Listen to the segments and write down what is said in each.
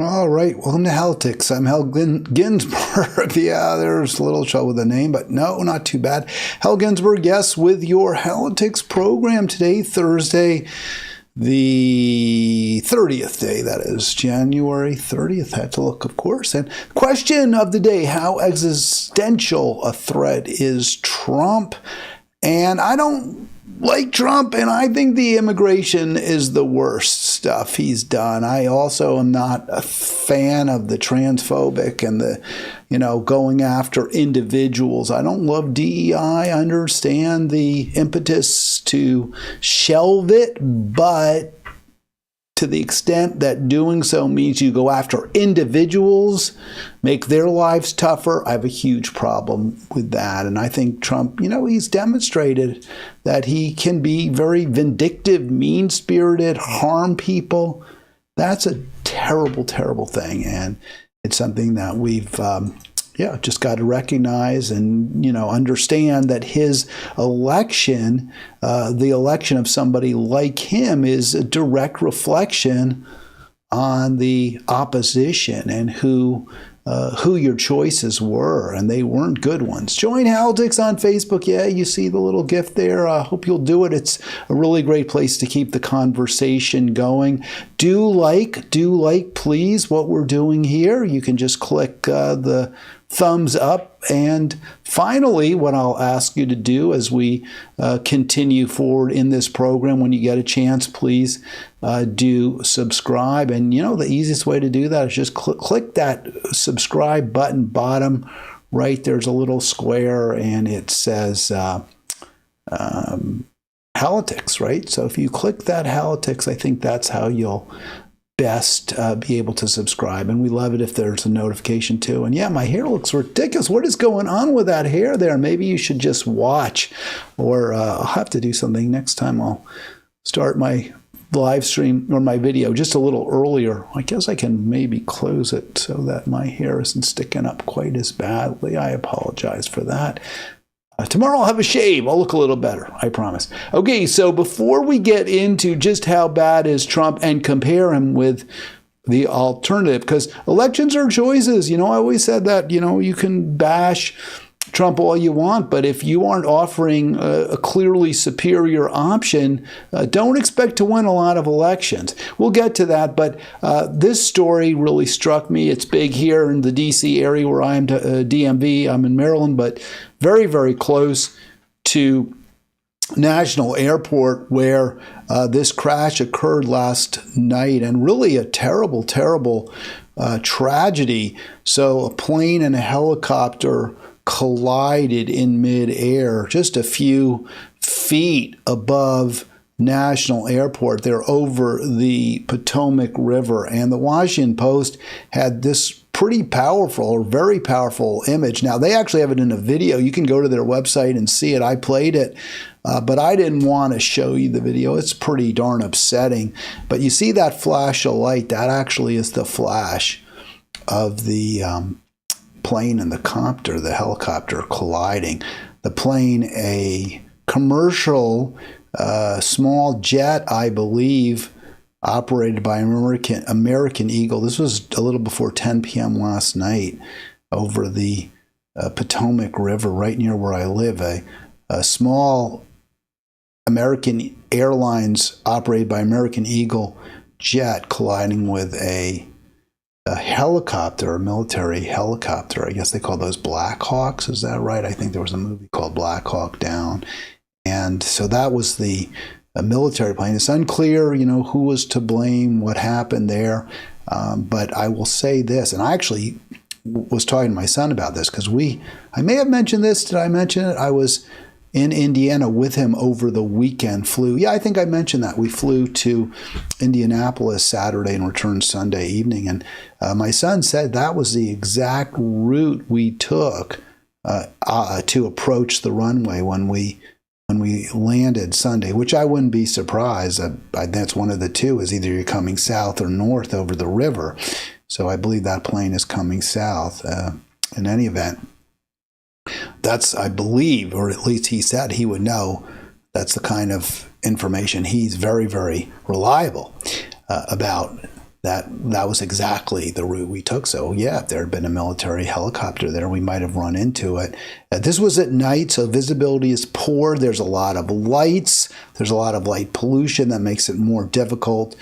All right, welcome to Halitics. I'm Hal Ginsberg. Yeah, there's a little trouble with the name, but no, not too bad. Hal Ginsberg, yes, with your Halitics program today, Thursday, the 30th day, that is, January 30th. Had to look, of course. And question of the day, how existential a threat is Trump? And I don't like Trump, and I think the immigration is the worst stuff he's done. I also am not a fan of the transphobic and the, going after individuals. I don't love DEI. I understand the impetus to shelve it, but to the extent that doing so means you go after individuals, make their lives tougher, I have a huge problem with that. And I think Trump, he's demonstrated that he can be very vindictive, mean-spirited, harm people. That's a terrible, terrible thing. And it's something that we've just got to recognize and, understand that his election, the election of somebody like him, is a direct reflection on the opposition and who your choices were, and they weren't good ones. Join Halitics on Facebook. Yeah, you see the little gift there. I hope you'll do it. It's a really great place to keep the conversation going. Do like, please, what we're doing here. You can just click the thumbs up. And finally, what I'll ask you to do as we continue forward in this program, when you get a chance, please do subscribe. And the easiest way to do that is just click that subscribe button bottom right. There's a little square and it says Halitics, right? So if you click that Halitics, I think that's how you'll best be able to subscribe. And we love it if there's a notification too. And yeah, my hair looks ridiculous. What is going on with that hair there? Maybe you should just watch, or I'll have to do something next time. I'll start my live stream or my video just a little earlier. I guess I can maybe close it so that my hair isn't sticking up quite as badly. I apologize for that. Tomorrow I'll have a shave. I'll look a little better, I promise. Okay, so before we get into just how bad is Trump and compare him with the alternative, because elections are choices. I always said that, you can bash Trump all you want, but if you aren't offering a clearly superior option, don't expect to win a lot of elections. We'll get to that, but this story really struck me. It's big here in the D.C. area where I am, DMV. I'm in Maryland, but very, very close to National Airport, where this crash occurred last night, and really a terrible, terrible tragedy. So a plane and a helicopter collided in midair just a few feet above National Airport. They're over the Potomac River, and the Washington Post had this pretty powerful, or very powerful image. Now, they actually have it in a video. You can go to their website and see it. I played it, but I didn't want to show you the video. It's pretty darn upsetting. But you see that flash of light? That actually is the flash of the plane and the helicopter colliding. The plane, a commercial small jet, I believe, operated by American Eagle. This was a little before 10 p.m. last night over the Potomac River, right near where I live. A small American Airlines operated by American Eagle jet colliding with a helicopter, a military helicopter. I guess they call those Black Hawks. Is that right? I think there was a movie called Black Hawk Down. And so that was the military plane. It's unclear, who was to blame, what happened there. But I will say this, and I actually was talking to my son about this because I may have mentioned this. Did I mention it? I was in Indiana with him over the weekend. I think I mentioned that. We flew to Indianapolis Saturday and returned Sunday evening. And my son said that was the exact route we took to approach the runway when we landed Sunday, which I wouldn't be surprised. That's one of the two, is either you're coming south or north over the river. So I believe that plane is coming south. In any event, that's, I believe, or at least he said he would know, that's the kind of information he's very, very reliable about that was exactly the route we took. So yeah, if there had been a military helicopter there, we might have run into it. This was at night, so visibility is poor. There's a lot of lights. There's a lot of light pollution that makes it more difficult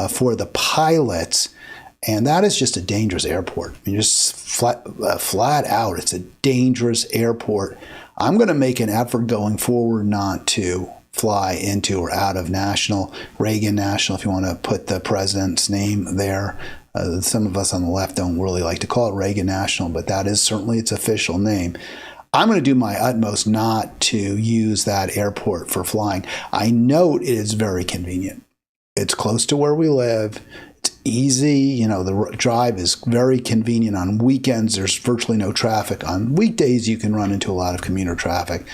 for the pilots. And that is just a dangerous airport. I mean, just flat out, it's a dangerous airport. I'm going to make an effort going forward not to fly into or out of Reagan National, if you want to put the president's name there. Some of us on the left don't really like to call it Reagan National, but that is certainly its official name. I'm going to do my utmost not to use that airport for flying. I note it is very convenient. It's close to where we live. It's easy. The drive is very convenient on weekends. There's virtually no traffic. On weekdays, you can run into a lot of commuter traffic.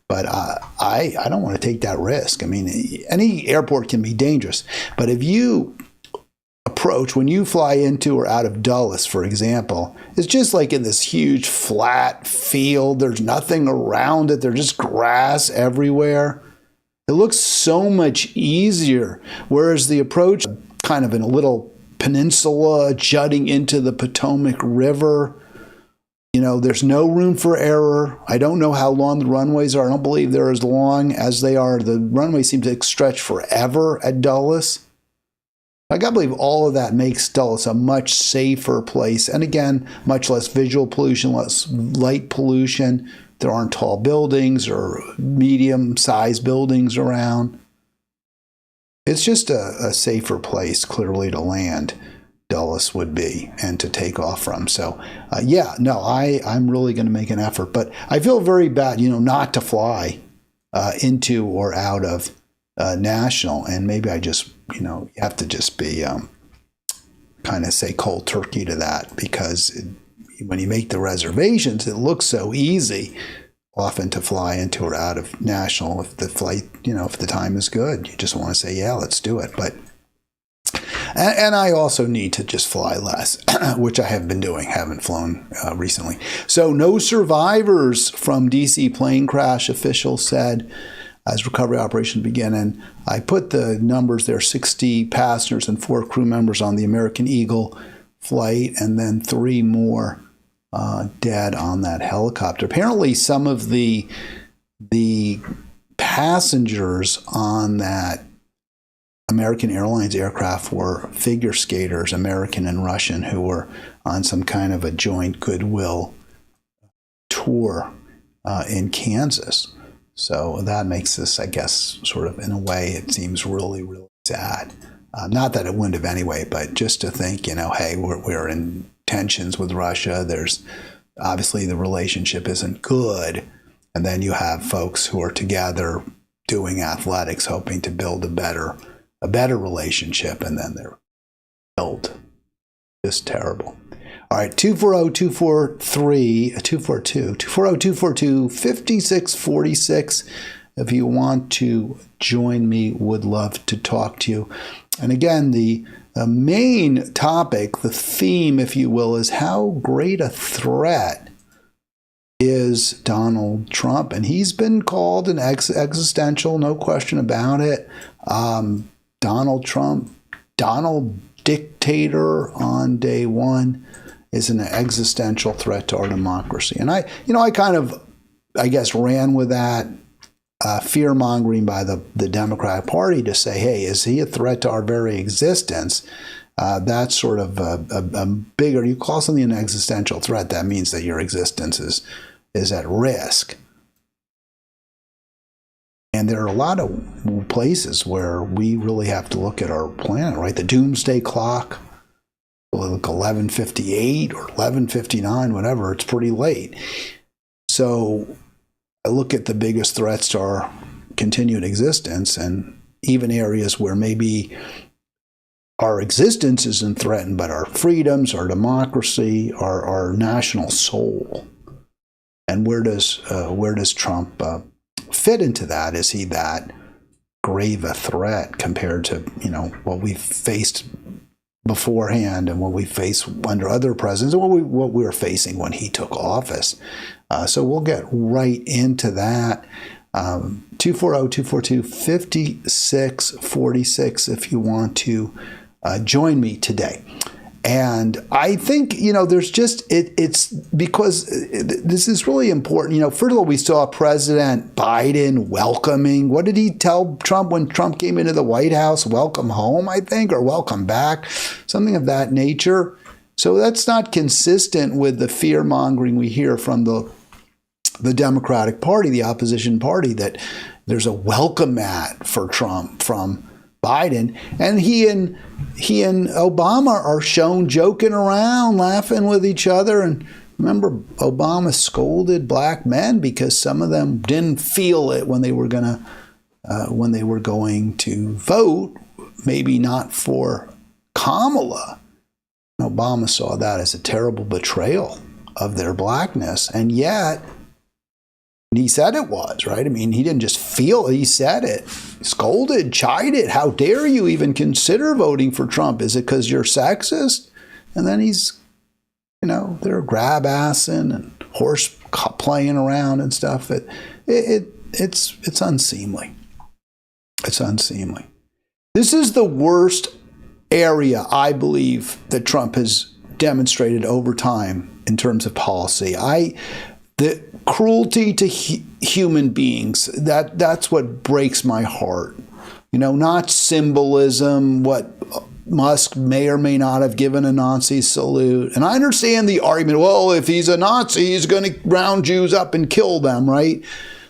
But I don't want to take that risk. I mean, any airport can be dangerous. But if you approach, when you fly into or out of Dulles, for example, it's just like in this huge flat field. There's nothing around it. There's just grass everywhere. It looks so much easier. Whereas the approach, kind of in a little peninsula jutting into the Potomac River, there's no room for error. I don't know how long the runways are. I don't believe they're as long as they are. The runways seem to stretch forever at Dulles. I got to believe all of that makes Dulles a much safer place. And again, much less visual pollution, less light pollution. There aren't tall buildings or medium-sized buildings around. It's just a safer place, clearly, to land. Dulles would be and to take off from. So I'm really going to make an effort, but I feel very bad, not to fly into or out of National. And maybe I just, you have to just be kind of say cold turkey to that, because when you make the reservations, it looks so easy often to fly into or out of National. If the flight, if the time is good, you just want to say, yeah, let's do it. But and I also need to just fly less, which I have been doing, haven't flown recently. So no survivors from DC plane crash, officials said, as recovery operations begin. And I put the numbers there, 60 passengers and 4 crew members on the American Eagle flight, and then 3 more dead on that helicopter. Apparently some of the passengers on that American Airlines aircraft were figure skaters, American and Russian, who were on some kind of a joint goodwill tour in Kansas. So that makes this, I guess, sort of in a way, it seems really, really sad. Not that it wouldn't have anyway, but just to think, hey, we're in tensions with Russia. There's obviously the relationship isn't good. And then you have folks who are together doing athletics, hoping to build a better relationship, and then they're killed. Just terrible. All right, 240-242-5646. If you want to join me, would love to talk to you. And again, the main topic, the theme, if you will, is how great a threat is Donald Trump. And he's been called an existential, no question about it. Donald Trump, Donald dictator on day one, is an existential threat to our democracy. And I kind of, I guess, ran with that fear-mongering by the Democratic Party to say, hey, is he a threat to our very existence? That's sort of a bigger, you call something an existential threat, that means that your existence is at risk. And there are a lot of places where we really have to look at our planet, right? The doomsday clock, like 11:58 or 11:59, whatever, it's pretty late. So I look at the biggest threats to our continued existence, and even areas where maybe our existence isn't threatened, but our freedoms, our democracy, our national soul. And where does Trump fit into that? Is he that grave a threat compared to what we've faced beforehand and what we faced under other presidents, and what we were facing when he took office? So we'll get right into that. 240-242-5646 if you want to join me today. And I think, there's just, it's because this is really important. First of all, we saw President Biden welcoming. What did he tell Trump when Trump came into the White House? Welcome home, I think, or welcome back, something of that nature. So that's not consistent with the fear mongering we hear from the Democratic Party, the opposition party, that there's a welcome mat for Trump from Biden. And he and Obama are shown joking around, laughing with each other. And remember, Obama scolded black men because some of them didn't feel it when they were going to vote, maybe not for Kamala. Obama saw that as a terrible betrayal of their blackness. And yet, he said it was, right? I mean, he didn't just feel it, he said it. Scolded, chided. How dare you even consider voting for Trump? Is it because you're sexist? And then he's, they're grab-assing and horse playing around and stuff. It's unseemly. It's unseemly. This is the worst area, I believe, that Trump has demonstrated over time in terms of policy. The cruelty to human beings, that's what breaks my heart. Not symbolism, what Musk may or may not have given a Nazi salute. And I understand the argument, well, if he's a Nazi, he's going to round Jews up and kill them, right?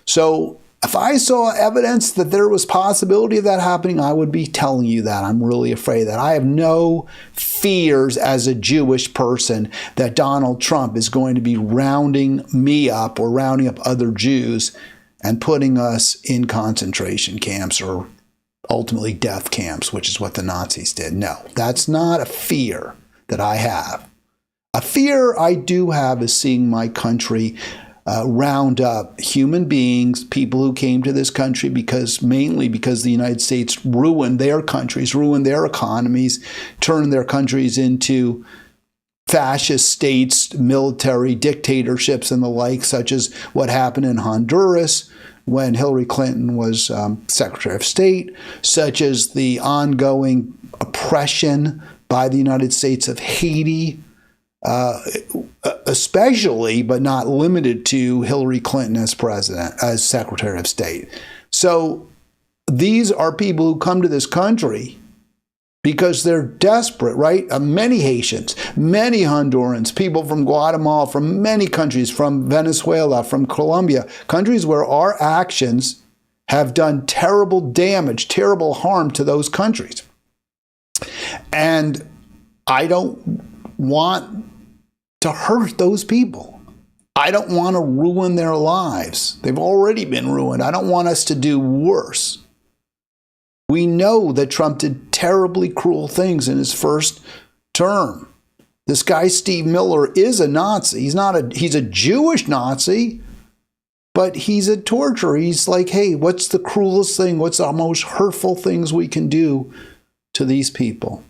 So if I saw evidence that there was possibility of that happening, I would be telling you that. I'm really afraid that. I have no fears as a Jewish person that Donald Trump is going to be rounding me up or rounding up other Jews and putting us in concentration camps or ultimately death camps, which is what the Nazis did. No, that's not a fear that I have. A fear I do have is seeing my country round up human beings, people who came to this country mainly because the United States ruined their countries, ruined their economies, turned their countries into fascist states, military dictatorships and the like, such as what happened in Honduras when Hillary Clinton was Secretary of State, such as the ongoing oppression by the United States of Haiti, especially, but not limited to, Hillary Clinton as Secretary of State. So these are people who come to this country because they're desperate, right? Many Haitians, many Hondurans, people from Guatemala, from many countries, from Venezuela, from Colombia, countries where our actions have done terrible damage, terrible harm to those countries. And I don't want to hurt those people. I don't want to ruin their lives. They've already been ruined. I don't want us to do worse. We know that Trump did terribly cruel things in his first term. This guy, Steve Miller, is a Nazi. He's a Jewish Nazi, but he's a torturer. He's like, hey, what's the cruelest thing? What's the most hurtful things we can do to these people?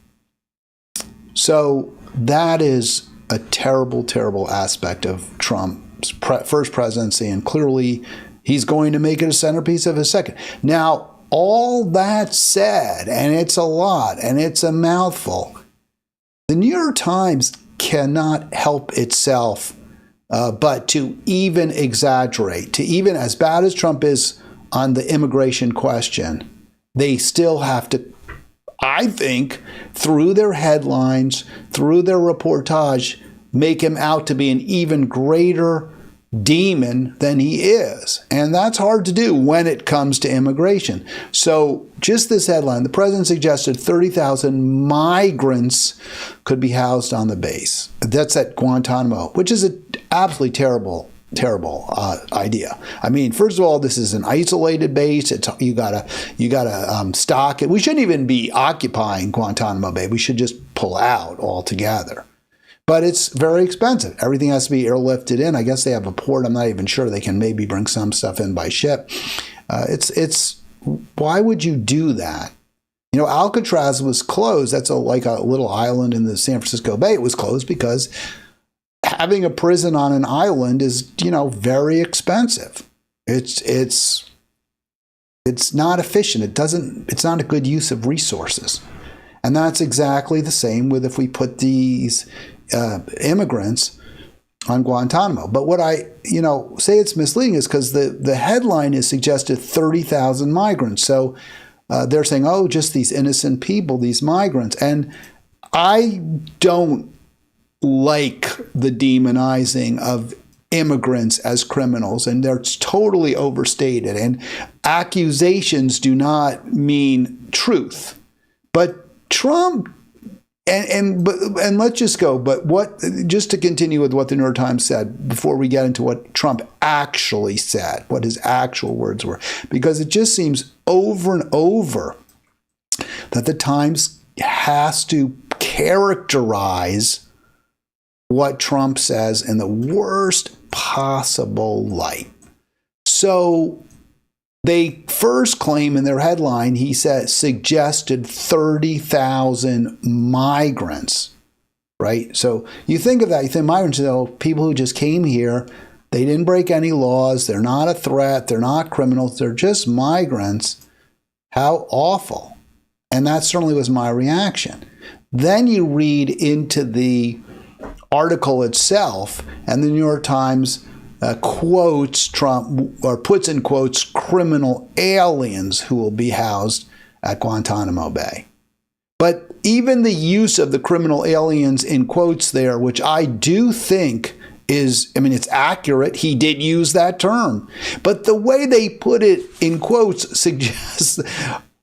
So that is a terrible, terrible aspect of Trump's first presidency, and clearly he's going to make it a centerpiece of his second. Now, all that said, and it's a lot, and it's a mouthful, the New York Times cannot help itself but to even exaggerate, to even as bad as Trump is on the immigration question, they still have to, I think, through their headlines, through their reportage, make him out to be an even greater demon than he is. And that's hard to do when it comes to immigration. So just this headline, the president suggested 30,000 migrants could be housed on the base. That's at Guantanamo, which is an absolutely terrible idea. I mean, first of all, this is an isolated base. You gotta stock it. We shouldn't even be occupying Guantanamo Bay. We should just pull out altogether. But it's very expensive. Everything has to be airlifted in. I guess they have a port. I'm not even sure. They can maybe bring some stuff in by ship. Why would you do that? Alcatraz was closed. That's like a little island in the San Francisco Bay. It was closed because having a prison on an island is, very expensive. It's not efficient. It's not a good use of resources. And that's exactly the same with if we put these immigrants on Guantanamo. But what I, say it's misleading is because the headline is suggested 30,000 migrants. So they're saying, oh, just these innocent people, these migrants. And I don't like the demonizing of immigrants as criminals, and they're totally overstated. And accusations do not mean truth. But Trump, and let's just go. But just to continue with what the New York Times said before we get into what Trump actually said, what his actual words were, because it just seems over and over that the Times has to characterize what Trump says in the worst possible light. So they first claim in their headline, he suggested 30,000 migrants, right? So you think of that, you think migrants, people who just came here, they didn't break any laws, they're not a threat, they're not criminals, they're just migrants. How awful. And that certainly was my reaction. Then you read into the article itself, and the New York Times quotes Trump, or puts in quotes, criminal aliens who will be housed at Guantanamo Bay. But even the use of the criminal aliens in quotes there, which I do think it's accurate. He did use that term. But the way they put it in quotes suggests,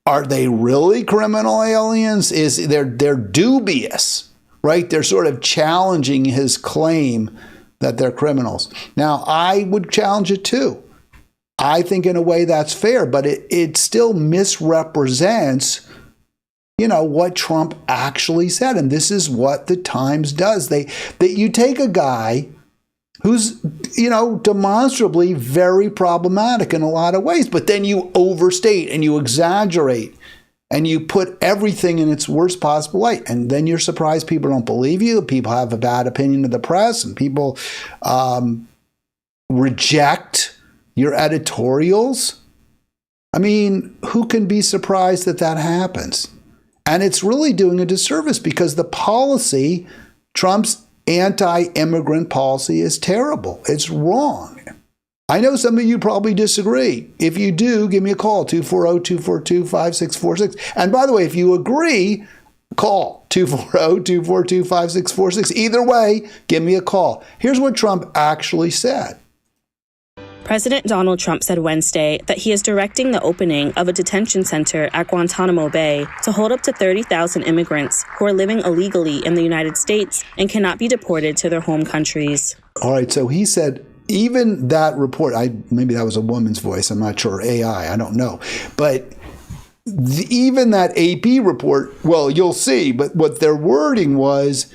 are they really criminal aliens? They're dubious, right? They're sort of challenging his claim that they're criminals. Now, I would challenge it too. I think in a way that's fair, but it still misrepresents, what Trump actually said. And this is what the Times does. That you take a guy who's, demonstrably very problematic in a lot of ways, but then you overstate and you exaggerate and you put everything in its worst possible light. And then you're surprised people don't believe you. People have a bad opinion of the press, and people reject your editorials. I mean, who can be surprised that happens? And it's really doing a disservice because the policy, Trump's anti-immigrant policy, is terrible. It's wrong. I know some of you probably disagree. If you do, give me a call, 240-242-5646. And by the way, if you agree, call 240-242-5646. Either way, give me a call. Here's what Trump actually said. President Donald Trump said Wednesday that he is directing the opening of a detention center at Guantanamo Bay to hold up to 30,000 immigrants who are living illegally in the United States and cannot be deported to their home countries. All right, so he said, even that report, maybe that was a woman's voice, I'm not sure, AI, I don't know. But even that AP report, well, you'll see, but what their wording was,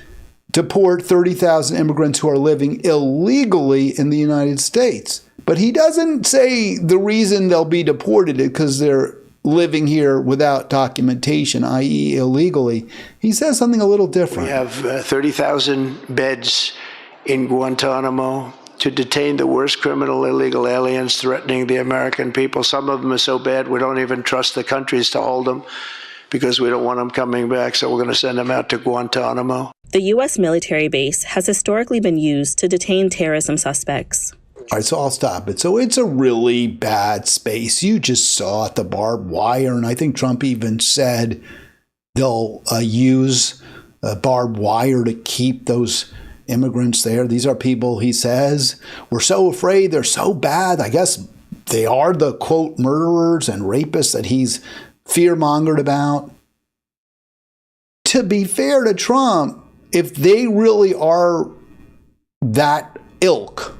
deport 30,000 immigrants who are living illegally in the United States. But he doesn't say the reason they'll be deported is because they're living here without documentation, i.e. illegally. He says something a little different. We have 30,000 beds in Guantanamo to detain the worst criminal illegal aliens threatening the American people. Some of them are so bad we don't even trust the countries to hold them because we don't want them coming back, so we're going to send them out to Guantanamo. The U.S. military base has historically been used to detain terrorism suspects. All right, so I'll stop it. So it's a really bad space. You just saw it, the barbed wire, and I think Trump even said they'll use barbed wire to keep those immigrants there. These are people, he says, we're so afraid, they're so bad. I guess they are the, quote, murderers and rapists that he's fear-mongered about. To be fair to Trump, if they really are that ilk,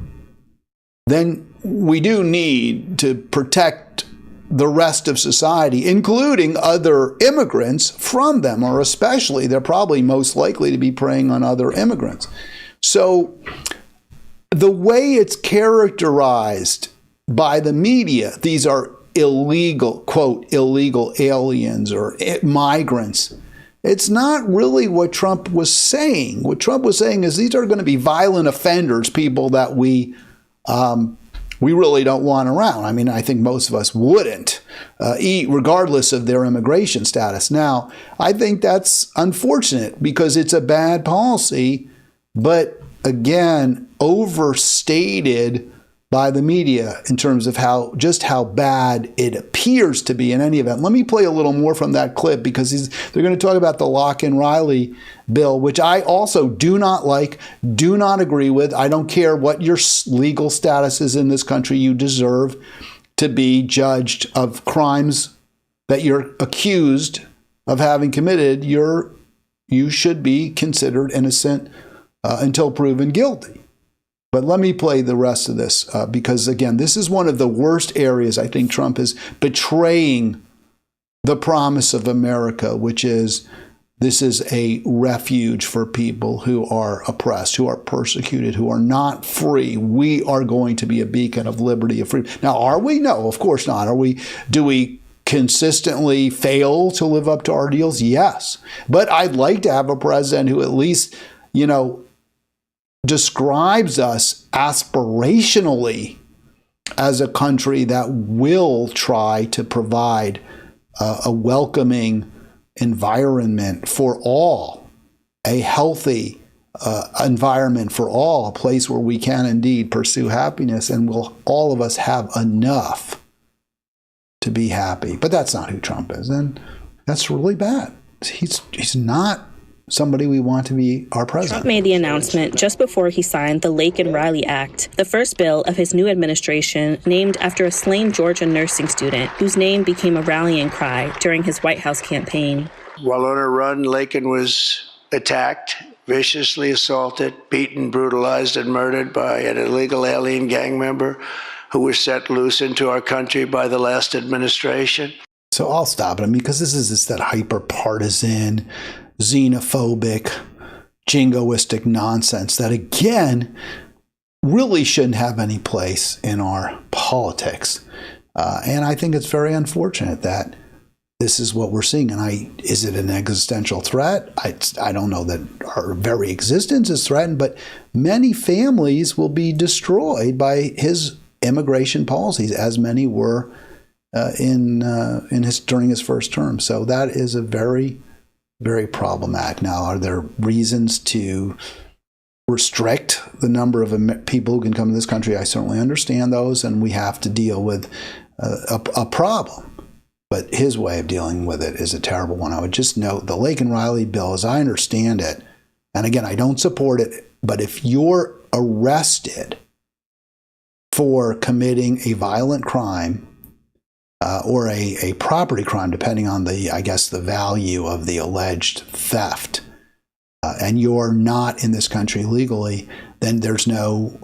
then we do need to protect the rest of society, including other immigrants, from them, or especially, they're probably most likely to be preying on other immigrants. So the way it's characterized by the media, these are illegal, quote, illegal aliens or migrants. It's not really what Trump was saying. What Trump was saying is these are going to be violent offenders, people that we we really don't want around. I mean, I think most of us wouldn't eat regardless of their immigration status. Now, I think that's unfortunate because it's a bad policy, but again, overstated by the media in terms of how bad it appears to be in any event. Let me play a little more from that clip because they're going to talk about the Locke-and-Riley bill, which I also do not like, do not agree with. I don't care what your legal status is in this country. You deserve to be judged of crimes that you're accused of having committed. You should be considered innocent until proven guilty. But let me play the rest of this because, again, this is one of the worst areas I think Trump is betraying the promise of America, which is this is a refuge for people who are oppressed, who are persecuted, who are not free. We are going to be a beacon of liberty, of freedom. Now, are we? No, of course not. Do we consistently fail to live up to our deals? Yes. But I'd like to have a president who at least, describes us aspirationally as a country that will try to provide a welcoming environment for all, a healthy environment for all, a place where we can indeed pursue happiness and will all of us have enough to be happy. But that's not who Trump is, and that's really bad. He's not somebody we want to be our president. Trump made the announcement just before he signed the Lake-and-Riley Act, the first bill of his new administration named after a slain Georgia nursing student whose name became a rallying cry during his White House campaign. While on a run, Laken was attacked, viciously assaulted, beaten, brutalized, and murdered by an illegal alien gang member who was set loose into our country by the last administration. So I'll stop it because this is just that hyper-partisan, xenophobic, jingoistic nonsense that, again, really shouldn't have any place in our politics. And I think it's very unfortunate that this is what we're seeing. And is it an existential threat? I don't know that our very existence is threatened, but many families will be destroyed by his immigration policies, as many were during his first term. So that is a very, very problematic. Now, are there reasons to restrict the number of people who can come to this country? I certainly understand those, and we have to deal with a problem. But his way of dealing with it is a terrible one. I would just note the Lake-and-Riley bill, as I understand it, and again, I don't support it, but if you're arrested for committing a violent crime, or a property crime, depending on the value of the alleged theft, and you're not in this country legally, then there's no,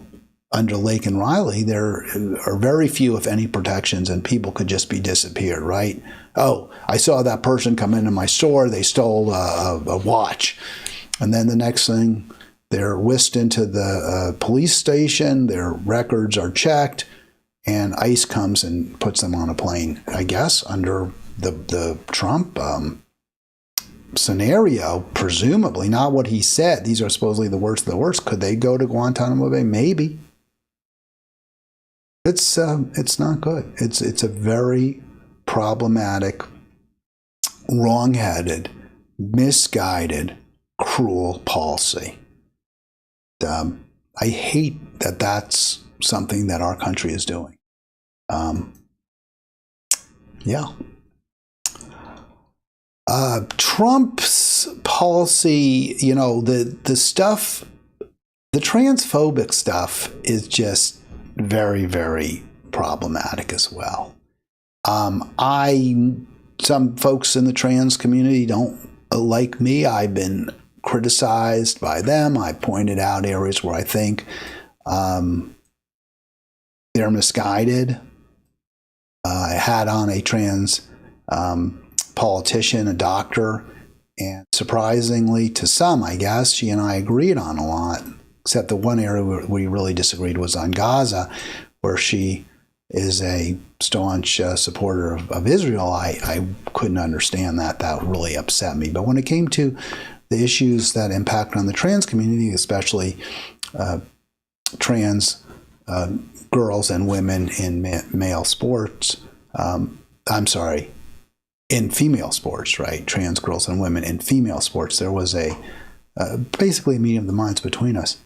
under Lake-and-Riley, there are very few, if any, protections, and people could just be disappeared, right? Oh, I saw that person come into my store, they stole a watch. And then the next thing, they're whisked into the police station, their records are checked, and ICE comes and puts them on a plane, I guess, under the Trump scenario, presumably, not what he said. These are supposedly the worst of the worst. Could they go to Guantanamo Bay? Maybe. It's not good. It's a very problematic, wrong-headed, misguided, cruel policy. I hate that that's something that our country is doing. Trump's policy, the stuff, the transphobic stuff is just very, very problematic as well. Some folks in the trans community don't like me. I've been criticized by them. I pointed out areas where I think they're misguided. I had on a trans politician, a doctor, and surprisingly to some, I guess, she and I agreed on a lot, except the one area where we really disagreed was on Gaza, where she is a staunch supporter of Israel. I couldn't understand that. That really upset me. But when it came to the issues that impact on the trans community, especially trans girls and women in male sports. In female sports, right? Trans girls and women in female sports. There was basically a meeting of the minds between us.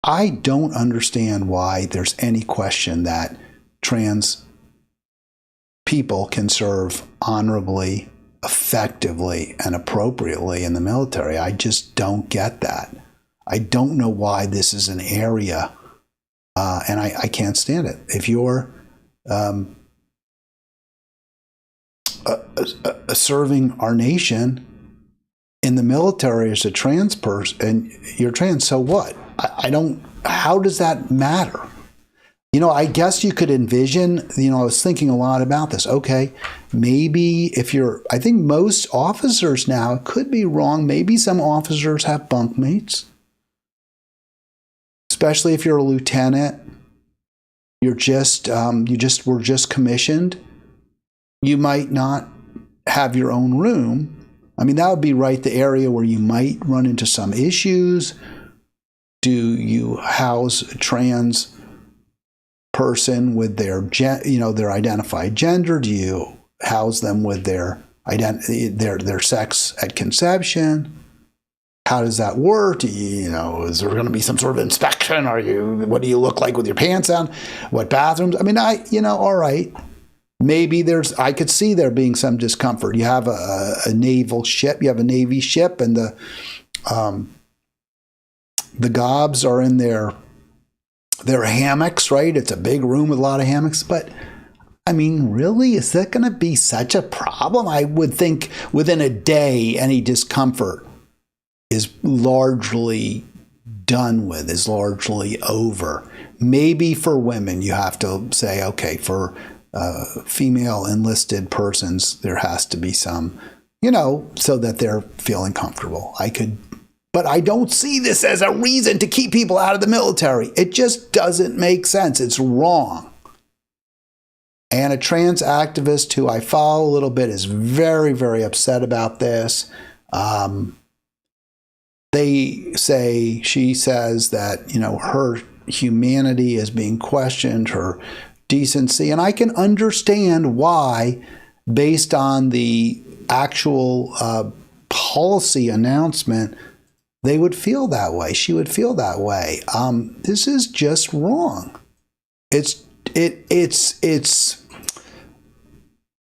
I don't understand why there's any question that trans people can serve honorably, effectively, and appropriately in the military. I just don't get that. I don't know why this is an area, and I can't stand it. If you're serving our nation in the military as a trans person, and you're trans, so what? I don't, how does that matter? I guess you could envision, I was thinking a lot about this. Okay, maybe I think most officers now, it could be wrong, maybe some officers have bunkmates, especially if you're a lieutenant, were just commissioned. You might not have your own room. I mean, that would be the area where you might run into some issues. Do you house a trans person with their identified gender? Do you house them with their sex at conception? How does that work? Is there going to be some sort of inspection? What do you look like with your pants on? What bathrooms? I mean, all right. Maybe I could see there being some discomfort. You have a naval ship, you have a Navy ship, and the gobs are in their hammocks, right? It's a big room with a lot of hammocks. But, I mean, really, is that going to be such a problem? I would think within a day, any discomfort is largely done with, is largely over. Maybe for women, you have to say, okay, for female enlisted persons, there has to be some, so that they're feeling comfortable. But I don't see this as a reason to keep people out of the military. It just doesn't make sense. It's wrong. And a trans activist who I follow a little bit is very, very upset about this. She says that, her humanity is being questioned, her decency. And I can understand why, based on the actual policy announcement, they would feel that way. She would feel that way. This is just wrong. It's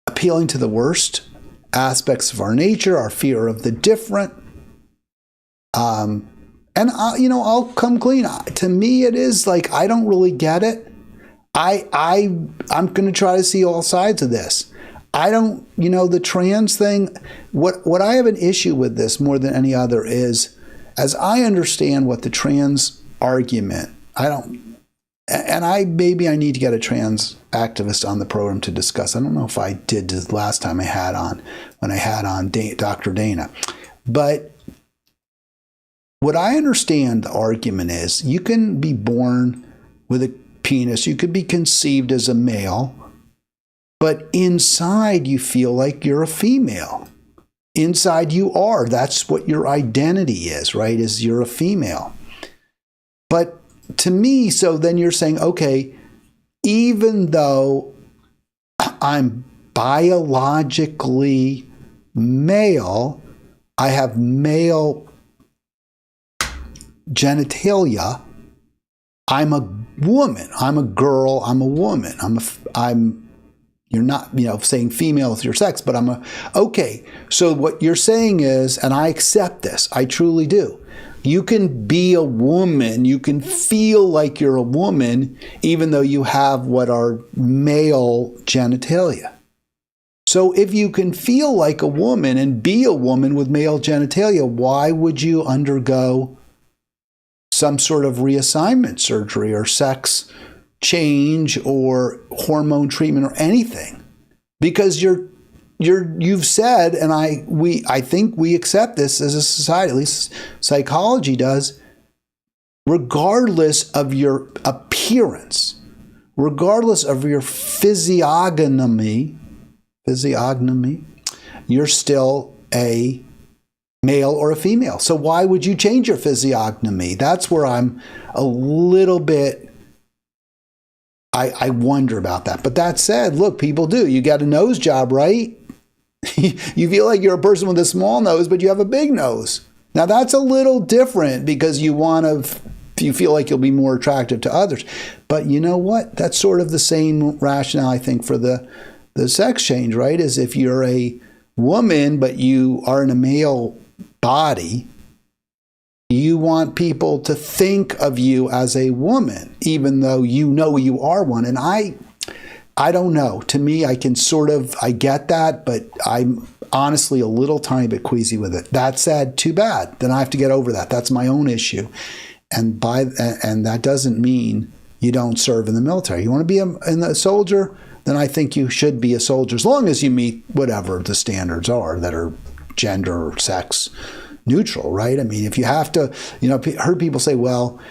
appealing to the worst aspects of our nature, our fear of the different. I'll come clean. To me, it is I don't really get it. I'm going to try to see all sides of this. I don't, the trans thing. What I have an issue with this more than any other is, as I understand what the trans argument, maybe I need to get a trans activist on the program to discuss. I don't know if I did the last time when I had on Dr. Dana. But what I understand the argument is, you can be born with a penis, you could be conceived as a male, but inside you feel like you're a female. Inside you are. That's what your identity is, right? Is you're a female. But to me, so then you're saying, okay, even though I'm biologically male, I have male genitalia, I'm a woman, I'm a girl, I'm a woman, you're not, saying female with your sex, but okay. So what you're saying is, and I accept this, I truly do. You can be a woman, you can feel like you're a woman, even though you have what are male genitalia. So if you can feel like a woman and be a woman with male genitalia, why would you undergo some sort of reassignment surgery or sex change or hormone treatment or anything? Because you've said, and I think we accept this as a society, at least psychology does, regardless of your appearance, regardless of your physiognomy, you're still a male or a female. So why would you change your physiognomy? That's where I'm a little bit I wonder about that. But that said, look, people do. You got a nose job, right? You feel like you're a person with a small nose, but you have a big nose. Now, that's a little different because you feel like you'll be more attractive to others. But you know what? That's sort of the same rationale, I think, for the sex change, right? As if you're a woman, but you are in a male body, you want people to think of you as a woman, even though you know you are one. And I don't know. To me, I get that, but I'm honestly a little tiny bit queasy with it. That said, too bad. Then I have to get over that. That's my own issue. And that doesn't mean you don't serve in the military. You want to be a soldier? Then I think you should be a soldier as long as you meet whatever the standards are that are gender or sex neutral, right? I mean, if you have to, heard people say, well,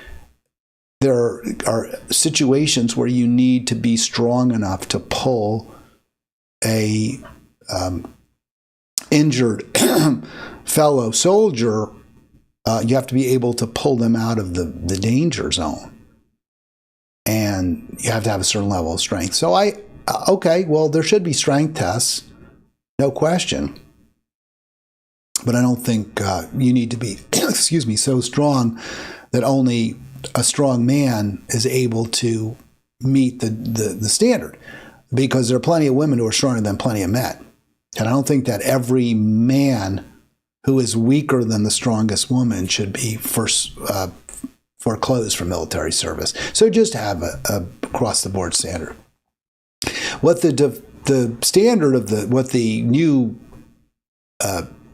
there are situations where you need to be strong enough to pull a injured fellow soldier. You have to be able to pull them out of the danger zone. And you have to have a certain level of strength. So okay, well, there should be strength tests, no question. But I don't think you need to be, so strong that only a strong man is able to meet the standard. Because there are plenty of women who are stronger than plenty of men. And I don't think that every man who is weaker than the strongest woman should be foreclosed from military service. So just have a across-the-board standard. What the standard of what the new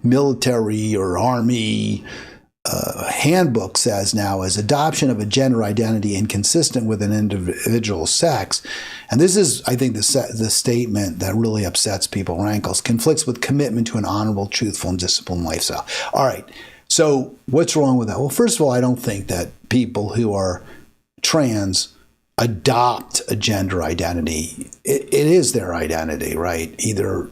military or army handbook says now is adoption of a gender identity inconsistent with an individual's sex. And this is, I think, the statement that really upsets people, rankles, conflicts with commitment to an honorable, truthful, and disciplined lifestyle. All right, so what's wrong with that? Well, first of all, I don't think that people who are trans adopt a gender identity. It is their identity, right? Either,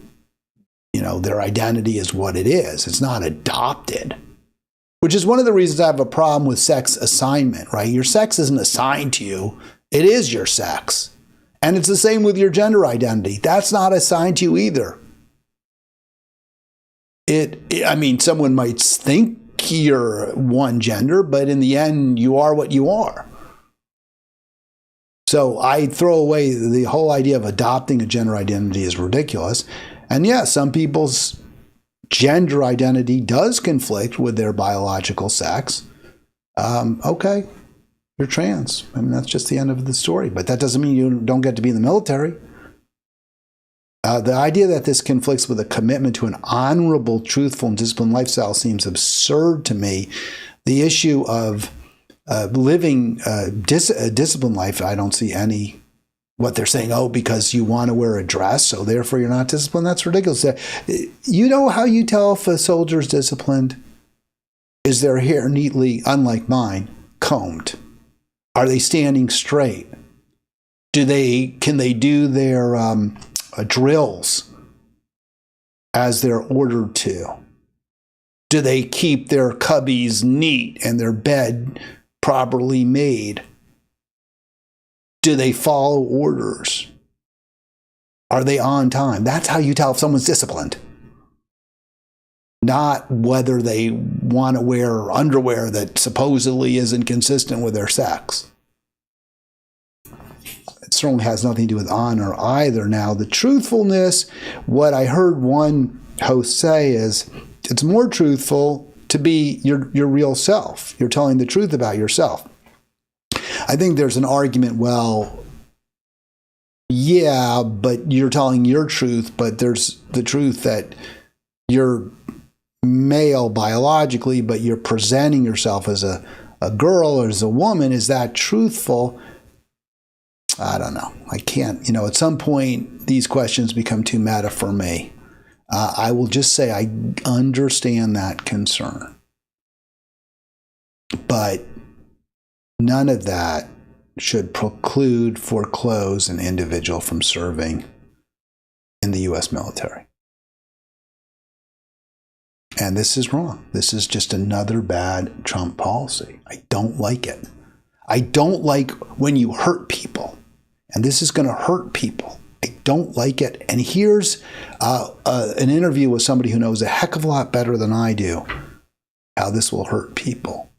their identity is what it is. It's not adopted. Which is one of the reasons I have a problem with sex assignment, right? Your sex isn't assigned to you. It is your sex. And it's the same with your gender identity. That's not assigned to you either. Someone might think you're one gender, but in the end, you are what you are. So I throw away the whole idea of adopting a gender identity is ridiculous. And yeah, some people's gender identity does conflict with their biological sex. Okay, you're trans. That's just the end of the story. But that doesn't mean you don't get to be in the military. The idea that this conflicts with a commitment to an honorable, truthful, and disciplined lifestyle seems absurd to me. The issue of living a disciplined life, I don't see what they're saying, because you want to wear a dress, so therefore you're not disciplined. That's ridiculous. You know how you tell if a soldier's disciplined? Is their hair neatly, unlike mine, combed? Are they standing straight? Can they do their drills as they're ordered to? Do they keep their cubbies neat and their bed properly made? Do they follow orders? Are they on time? That's how you tell if someone's disciplined. Not whether they want to wear underwear that supposedly isn't consistent with their sex. It certainly has nothing to do with honor either. Now, the truthfulness, what I heard one host say is, it's more truthful to be your real self. You're telling the truth about yourself. I think there's an argument, well, yeah, but you're telling your truth, but there's the truth that you're male biologically, but you're presenting yourself as a girl or as a woman. Is that truthful? I don't know. I can't, at some point, these questions become too meta for me. I will just say I understand that concern. But none of that should foreclose an individual from serving in the U.S. military. And this is wrong. This is just another bad Trump policy. I don't like it. I don't like when you hurt people And this is going to hurt people. I don't like it. And here's an interview with somebody who knows a heck of a lot better than I do how this will hurt people.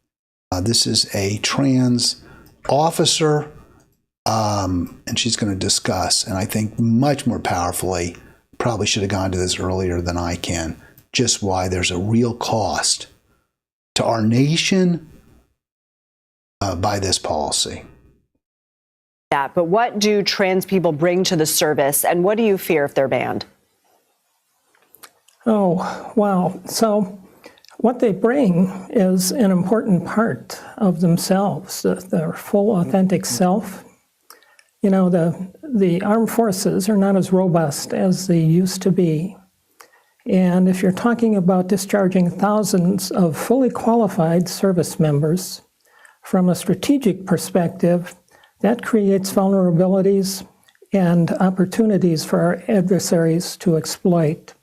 This is a trans officer, and she's going to discuss, and I think much more powerfully, probably should have gone to this earlier than I can, just why there's a real cost to our nation by this policy. But what do trans people bring to the service, and what do you fear if they're banned? Oh, wow. So what they bring is an important part of themselves, their full authentic self. You know, the armed forces are not as robust as they used to be. And if you're talking about discharging thousands of fully qualified service members, from a strategic perspective, that creates vulnerabilities and opportunities for our adversaries to exploit.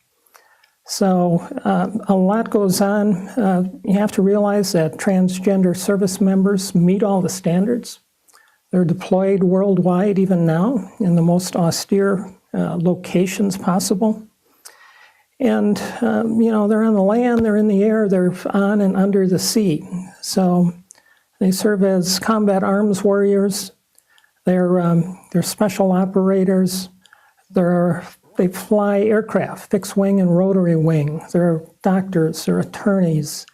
So a lot goes on. You have to realize that transgender service members meet all the standards. They're deployed worldwide even now in the most austere locations possible. And, you know, they're on the land, they're in the air, they're on and under the sea. So they serve as combat arms warriors. They're special operators. They fly aircraft, fixed wing and rotary wing. They're doctors, they're attorneys,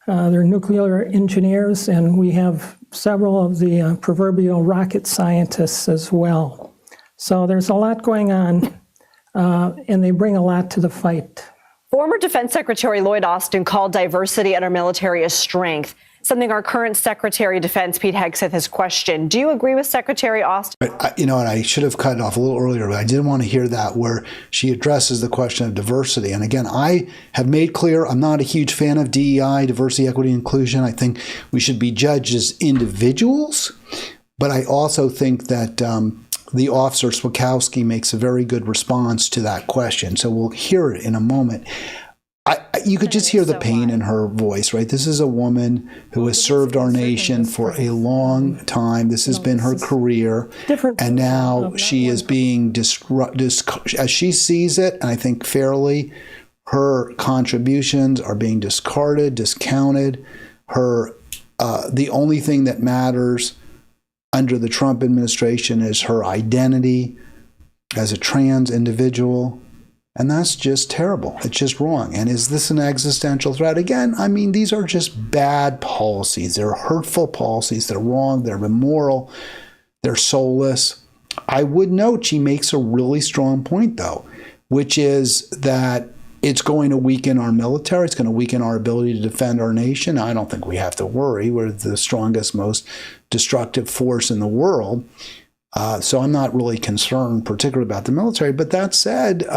they're nuclear engineers, and we have several of the proverbial rocket scientists as well. So there's a lot going on, and they bring a lot to the fight. Former Defense Secretary Lloyd Austin called diversity in our military a strength, something our current Secretary of Defense, Pete Hegseth, has questioned. Do you agree with Secretary Austin? You know, and I should have cut it off a little earlier, but I didn't want to hear that where she addresses the question of diversity. And again, I have made clear I'm not a huge fan of DEI, diversity, equity, inclusion. I think we should be judged as individuals. But I also think that the officer, Swakowski, makes a very good response to that question. So we'll hear it in a moment. You could just hear the pain in her voice, right? This is a woman who has served our nation for a long time. This has been her career. And now she is being as she sees it, and I think fairly, her contributions are being discarded, discounted. The only thing that matters under the Trump administration is her identity as a trans individual. And that's just terrible. It's just wrong. And is this an existential threat? Again, I mean, these are just bad policies. They're hurtful policies. They're wrong. They're immoral. They're soulless. I would note she makes a really strong point, though, which is that it's going to weaken our military. It's going to weaken our ability to defend our nation. I don't think we have to worry. We're the strongest, most destructive force in the world. So I'm not really concerned particularly about the military. But that said,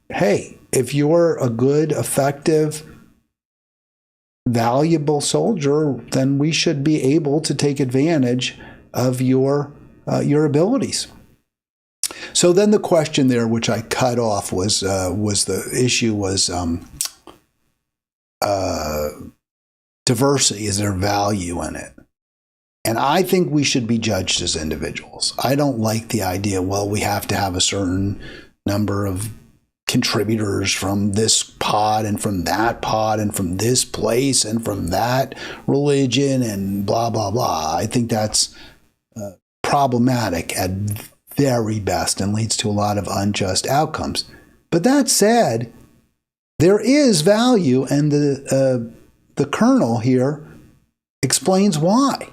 hey, if you're a good, effective, valuable soldier, then we should be able to take advantage of your abilities. So then the question there, which I cut off, was the issue was diversity. Is there value in it? And I think we should be judged as individuals. I don't like the idea, well, we have to have a certain number of contributors from this pod and from that pod and from this place and from that religion and blah, blah, blah. I think that's problematic at very best and leads to a lot of unjust outcomes. But that said, there is value, and the colonel here explains why.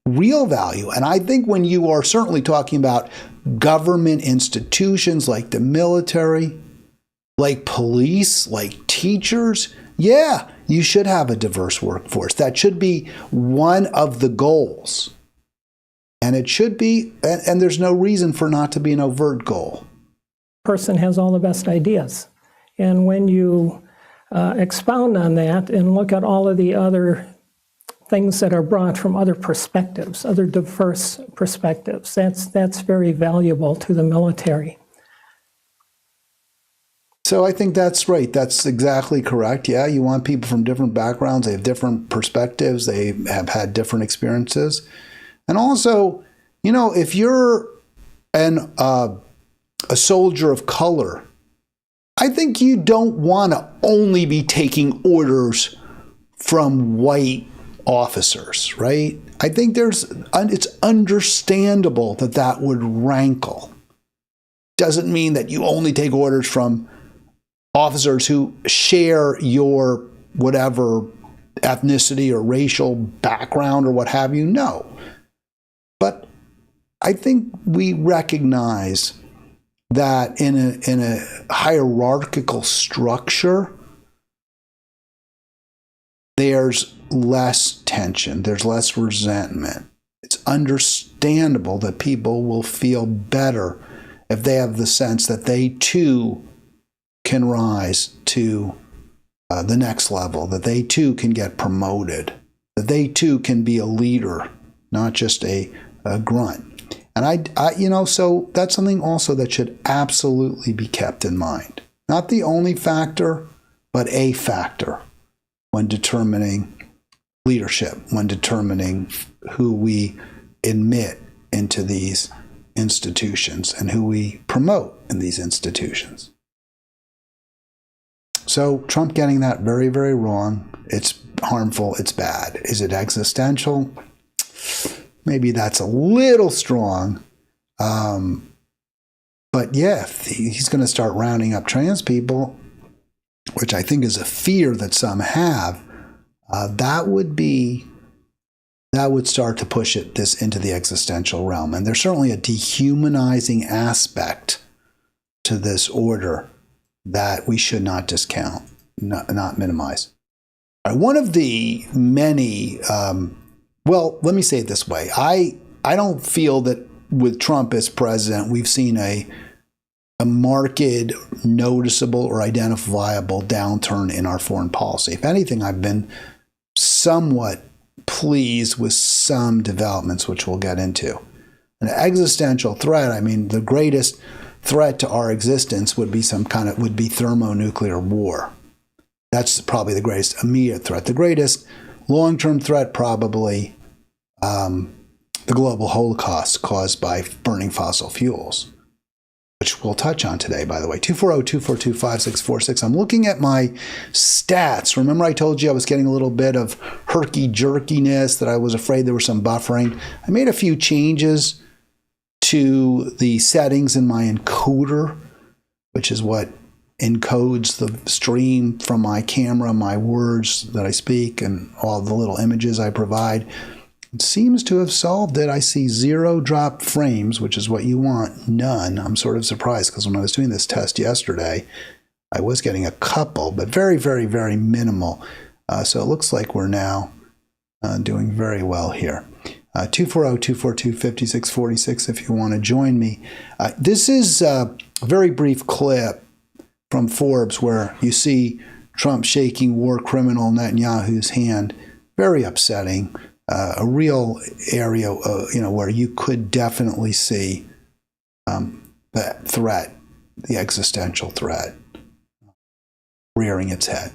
Real value. And I think when you are certainly talking about government institutions like the military, like police, like teachers, yeah, you should have a diverse workforce. That should be one of the goals. And it should be, and there's no reason for not to be an overt goal. Person has all the best ideas. And when you expound on that and look at all of the other things that are brought from other perspectives, other diverse perspectives, that's very valuable to the military. So I think that's right. That's exactly correct. Yeah, you want people from different backgrounds. They have different perspectives. They have had different experiences. And also, if you're a soldier of color, I think you don't want to only be taking orders from white officers, right? I think it's understandable that would rankle. Doesn't mean that you only take orders from officers who share your whatever ethnicity or racial background or what have you. No. But I think we recognize that in a hierarchical structure, there's less tension, there's less resentment. It's understandable that people will feel better if they have the sense that they too can rise to the next level, that they too can get promoted, that they too can be a leader, not just a grunt. And so that's something also that should absolutely be kept in mind. Not the only factor, but a factor when determining leadership, when determining who we admit into these institutions and who we promote in these institutions. So Trump getting that very, very wrong. It's harmful. It's bad. Is it existential? Maybe that's a little strong. But yeah, if he's going to start rounding up trans people, which I think is a fear that some have, that would start to push this into the existential realm. And there's certainly a dehumanizing aspect to this order that we should not discount, not minimize. All right, one of the many, let me say it this way. I don't feel that with Trump as president, we've seen a marked, noticeable, or identifiable downturn in our foreign policy. If anything, I've been somewhat pleased with some developments, which we'll get into. An existential threat, I mean, the greatest threat to our existence would be thermonuclear war. That's probably the greatest immediate threat. The greatest long-term threat, probably the global holocaust caused by burning fossil fuels, which we'll touch on today, by the way. 240-242-5646. I'm looking at my stats. Remember I told you I was getting a little bit of herky-jerkiness, that I was afraid there was some buffering. I made a few changes to the settings in my encoder, which is what encodes the stream from my camera, my words that I speak, and all the little images I provide. It seems to have solved it. I see 0 drop frames, which is what you want. None. I'm sort of surprised because when I was doing this test yesterday, I was getting a couple, but very, very, very minimal. So it looks like we're now doing very well here. 240-242-5646 if you want to join me. This is a very brief clip from Forbes where you see Trump shaking war criminal Netanyahu's hand. Very upsetting. A real area, where you could definitely see that threat, the existential threat, rearing its head.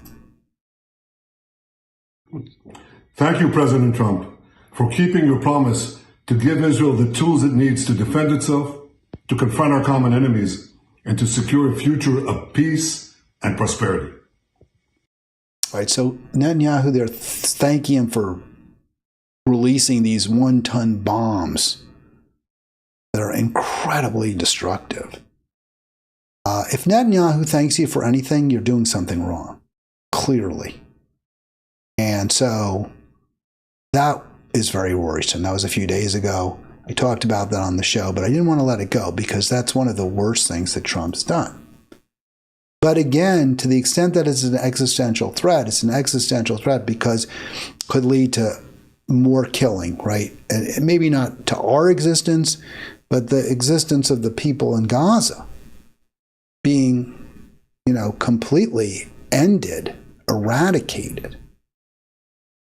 Thank you, President Trump, for keeping your promise to give Israel the tools it needs to defend itself, to confront our common enemies, and to secure a future of peace and prosperity. All right, so Netanyahu, they're thanking him for releasing these 1-ton bombs that are incredibly destructive. If Netanyahu thanks you for anything, you're doing something wrong, clearly. And so that is very worrisome. That was a few days ago. I talked about that on the show, but I didn't want to let it go because that's one of the worst things that Trump's done. But again, to the extent that it's an existential threat because it could lead to more killing, right? And maybe not to our existence, but the existence of the people in Gaza being, completely ended, eradicated.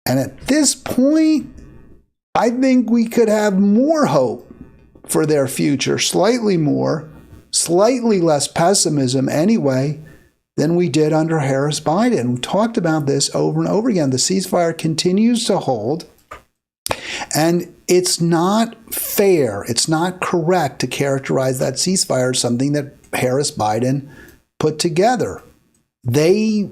And at this point, I think we could have more hope for their future, slightly less pessimism anyway, than we did under Harris Biden. We talked about this over and over again. The ceasefire continues to hold. And it's not fair, it's not correct to characterize that ceasefire as something that Harris-Biden put together. Their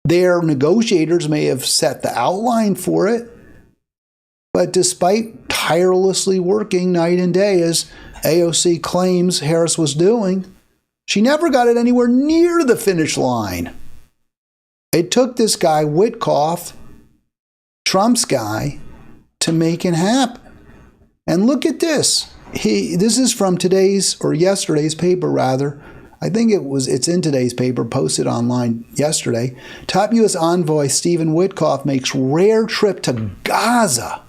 negotiators may have set the outline for it, but despite tirelessly working night and day, as AOC claims Harris was doing, she never got it anywhere near the finish line. It took this guy, Witkoff, Trump's guy, to make it happen. And look at this. This is from yesterday's paper, rather. I think it's in today's paper, posted online yesterday. Top U.S. envoy Stephen Witkoff makes rare trip to Gaza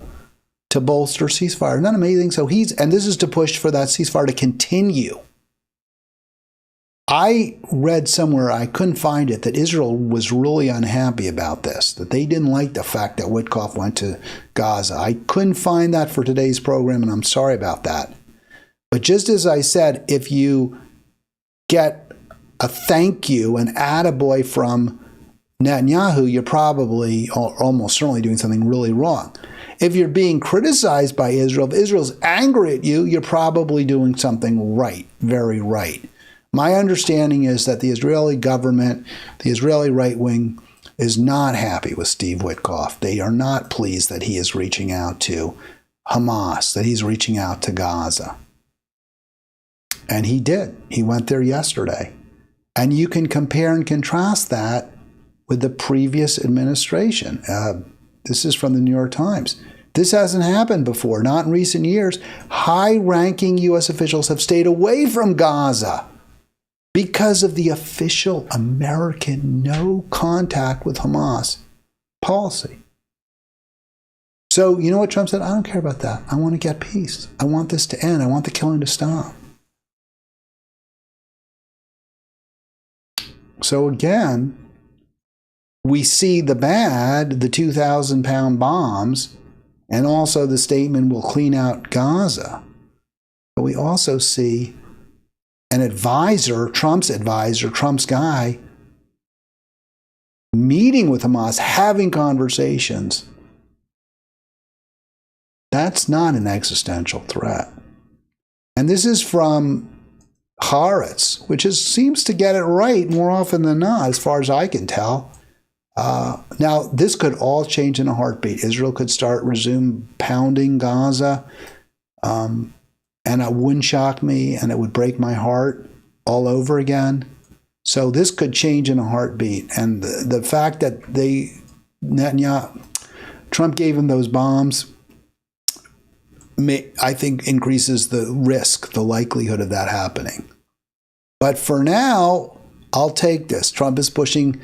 to bolster ceasefire. Isn't that amazing? And this is to push for that ceasefire to continue. I read somewhere, I couldn't find it, that Israel was really unhappy about this, that they didn't like the fact that Witkoff went to Gaza. I couldn't find that for today's program, and I'm sorry about that. But just as I said, if you get a thank you, an attaboy from Netanyahu, you're probably almost certainly doing something really wrong. If you're being criticized by Israel, if Israel's angry at you, you're probably doing something right, very right. My understanding is that the Israeli government, the Israeli right wing, is not happy with Steve Witkoff. They are not pleased that he is reaching out to Hamas, that he's reaching out to Gaza. And he did. He went there yesterday. And you can compare and contrast that with the previous administration. This is from the New York Times. This hasn't happened before, not in recent years. High-ranking U.S. officials have stayed away from Gaza because of the official American no contact with Hamas policy. So, you know what Trump said? I don't care about that. I want to get peace. I want this to end. I want the killing to stop. So again, we see the bad, the 2,000-pound bombs, and also the statement, we'll clean out Gaza. But we also see an advisor, Trump's guy, meeting with Hamas, having conversations. That's not an existential threat. And this is from Haaretz, which seems to get it right more often than not, as far as I can tell. Now, this could all change in a heartbeat. Israel could resume pounding Gaza, and it wouldn't shock me, and it would break my heart all over again. So this could change in a heartbeat. And the fact that Trump gave him those bombs, I think increases the risk, the likelihood of that happening. But for now, I'll take this. Trump is pushing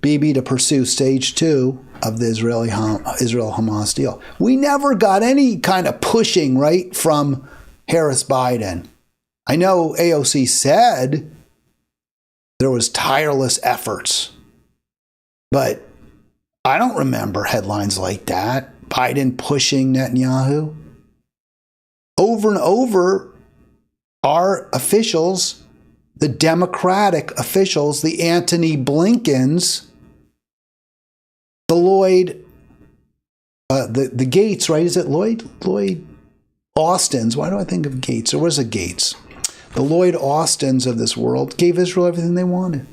Bibi to pursue stage 2 of the Israel-Hamas deal. We never got any kind of pushing, right, from Harris-Biden. I know AOC said there was tireless efforts, but I don't remember headlines like that. Biden pushing Netanyahu. Over and over, our officials, the Democratic officials, the Antony Blinkens, the Lloyd, the Gates, right? Is it Lloyd Austins? Why do I think of Gates? There was a Gates. The Lloyd Austins of this world gave Israel everything they wanted.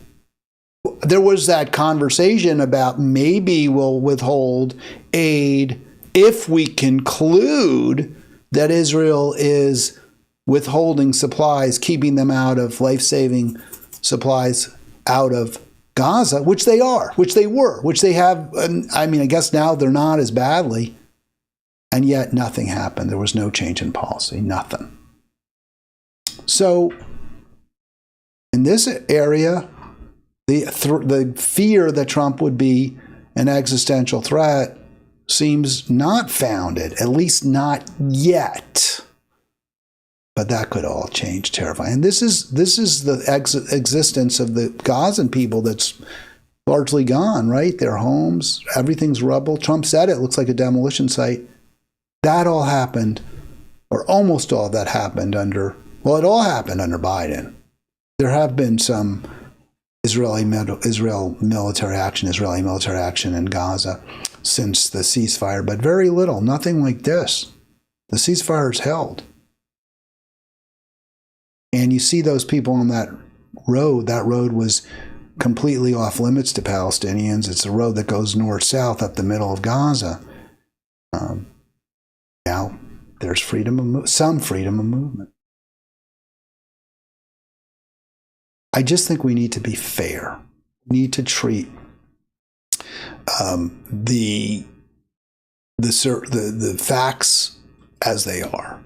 There was that conversation about maybe we'll withhold aid if we conclude that Israel is withholding supplies, keeping them out of life-saving supplies out of Gaza, which they are, which they were, which they have. I mean, I guess now they're not as badly. And yet nothing happened. There was no change in policy, nothing. So in this area, the fear that Trump would be an existential threat seems not founded, at least not yet. But that could all change terrifying. And this is the existence of the Gazan people that's largely gone, right? Their homes, everything's rubble. Trump said it looks like a demolition site. That all happened, or almost all of that happened it all happened under Biden. There have been some Israeli military action in Gaza. since the ceasefire, but very little, nothing like this. The ceasefire is held. And you see those people on that road. That road was completely off limits to Palestinians. It's a road that goes north-south up the middle of Gaza. Now, there's some freedom of movement. I just think we need to be fair. We need to treat the facts as they are.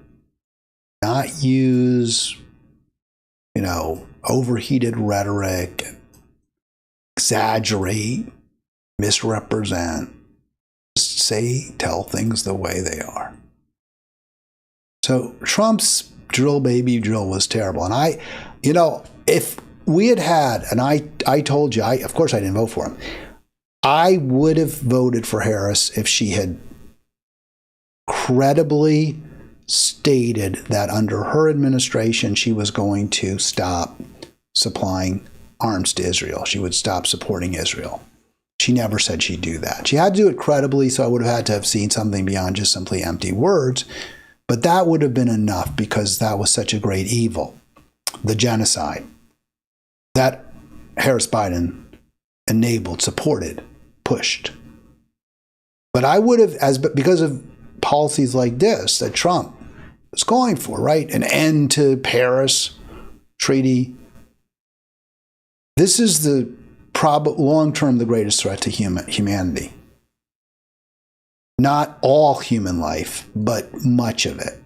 Not use, overheated rhetoric, exaggerate, misrepresent. Just tell things the way they are. So Trump's drill baby drill was terrible. And if we had, and I told you, of course I didn't vote for him. I would have voted for Harris if she had credibly stated that under her administration she was going to stop supplying arms to Israel. She would stop supporting Israel. She never said she'd do that. She had to do it credibly, so I would have had to have seen something beyond just simply empty words. But that would have been enough because that was such a great evil. The genocide that Harris Biden enabled, supported, pushed. But I would have, because of policies like this that Trump was going for, right? An end to Paris Treaty. This is long-term the greatest threat to humanity. Not all human life, but much of it.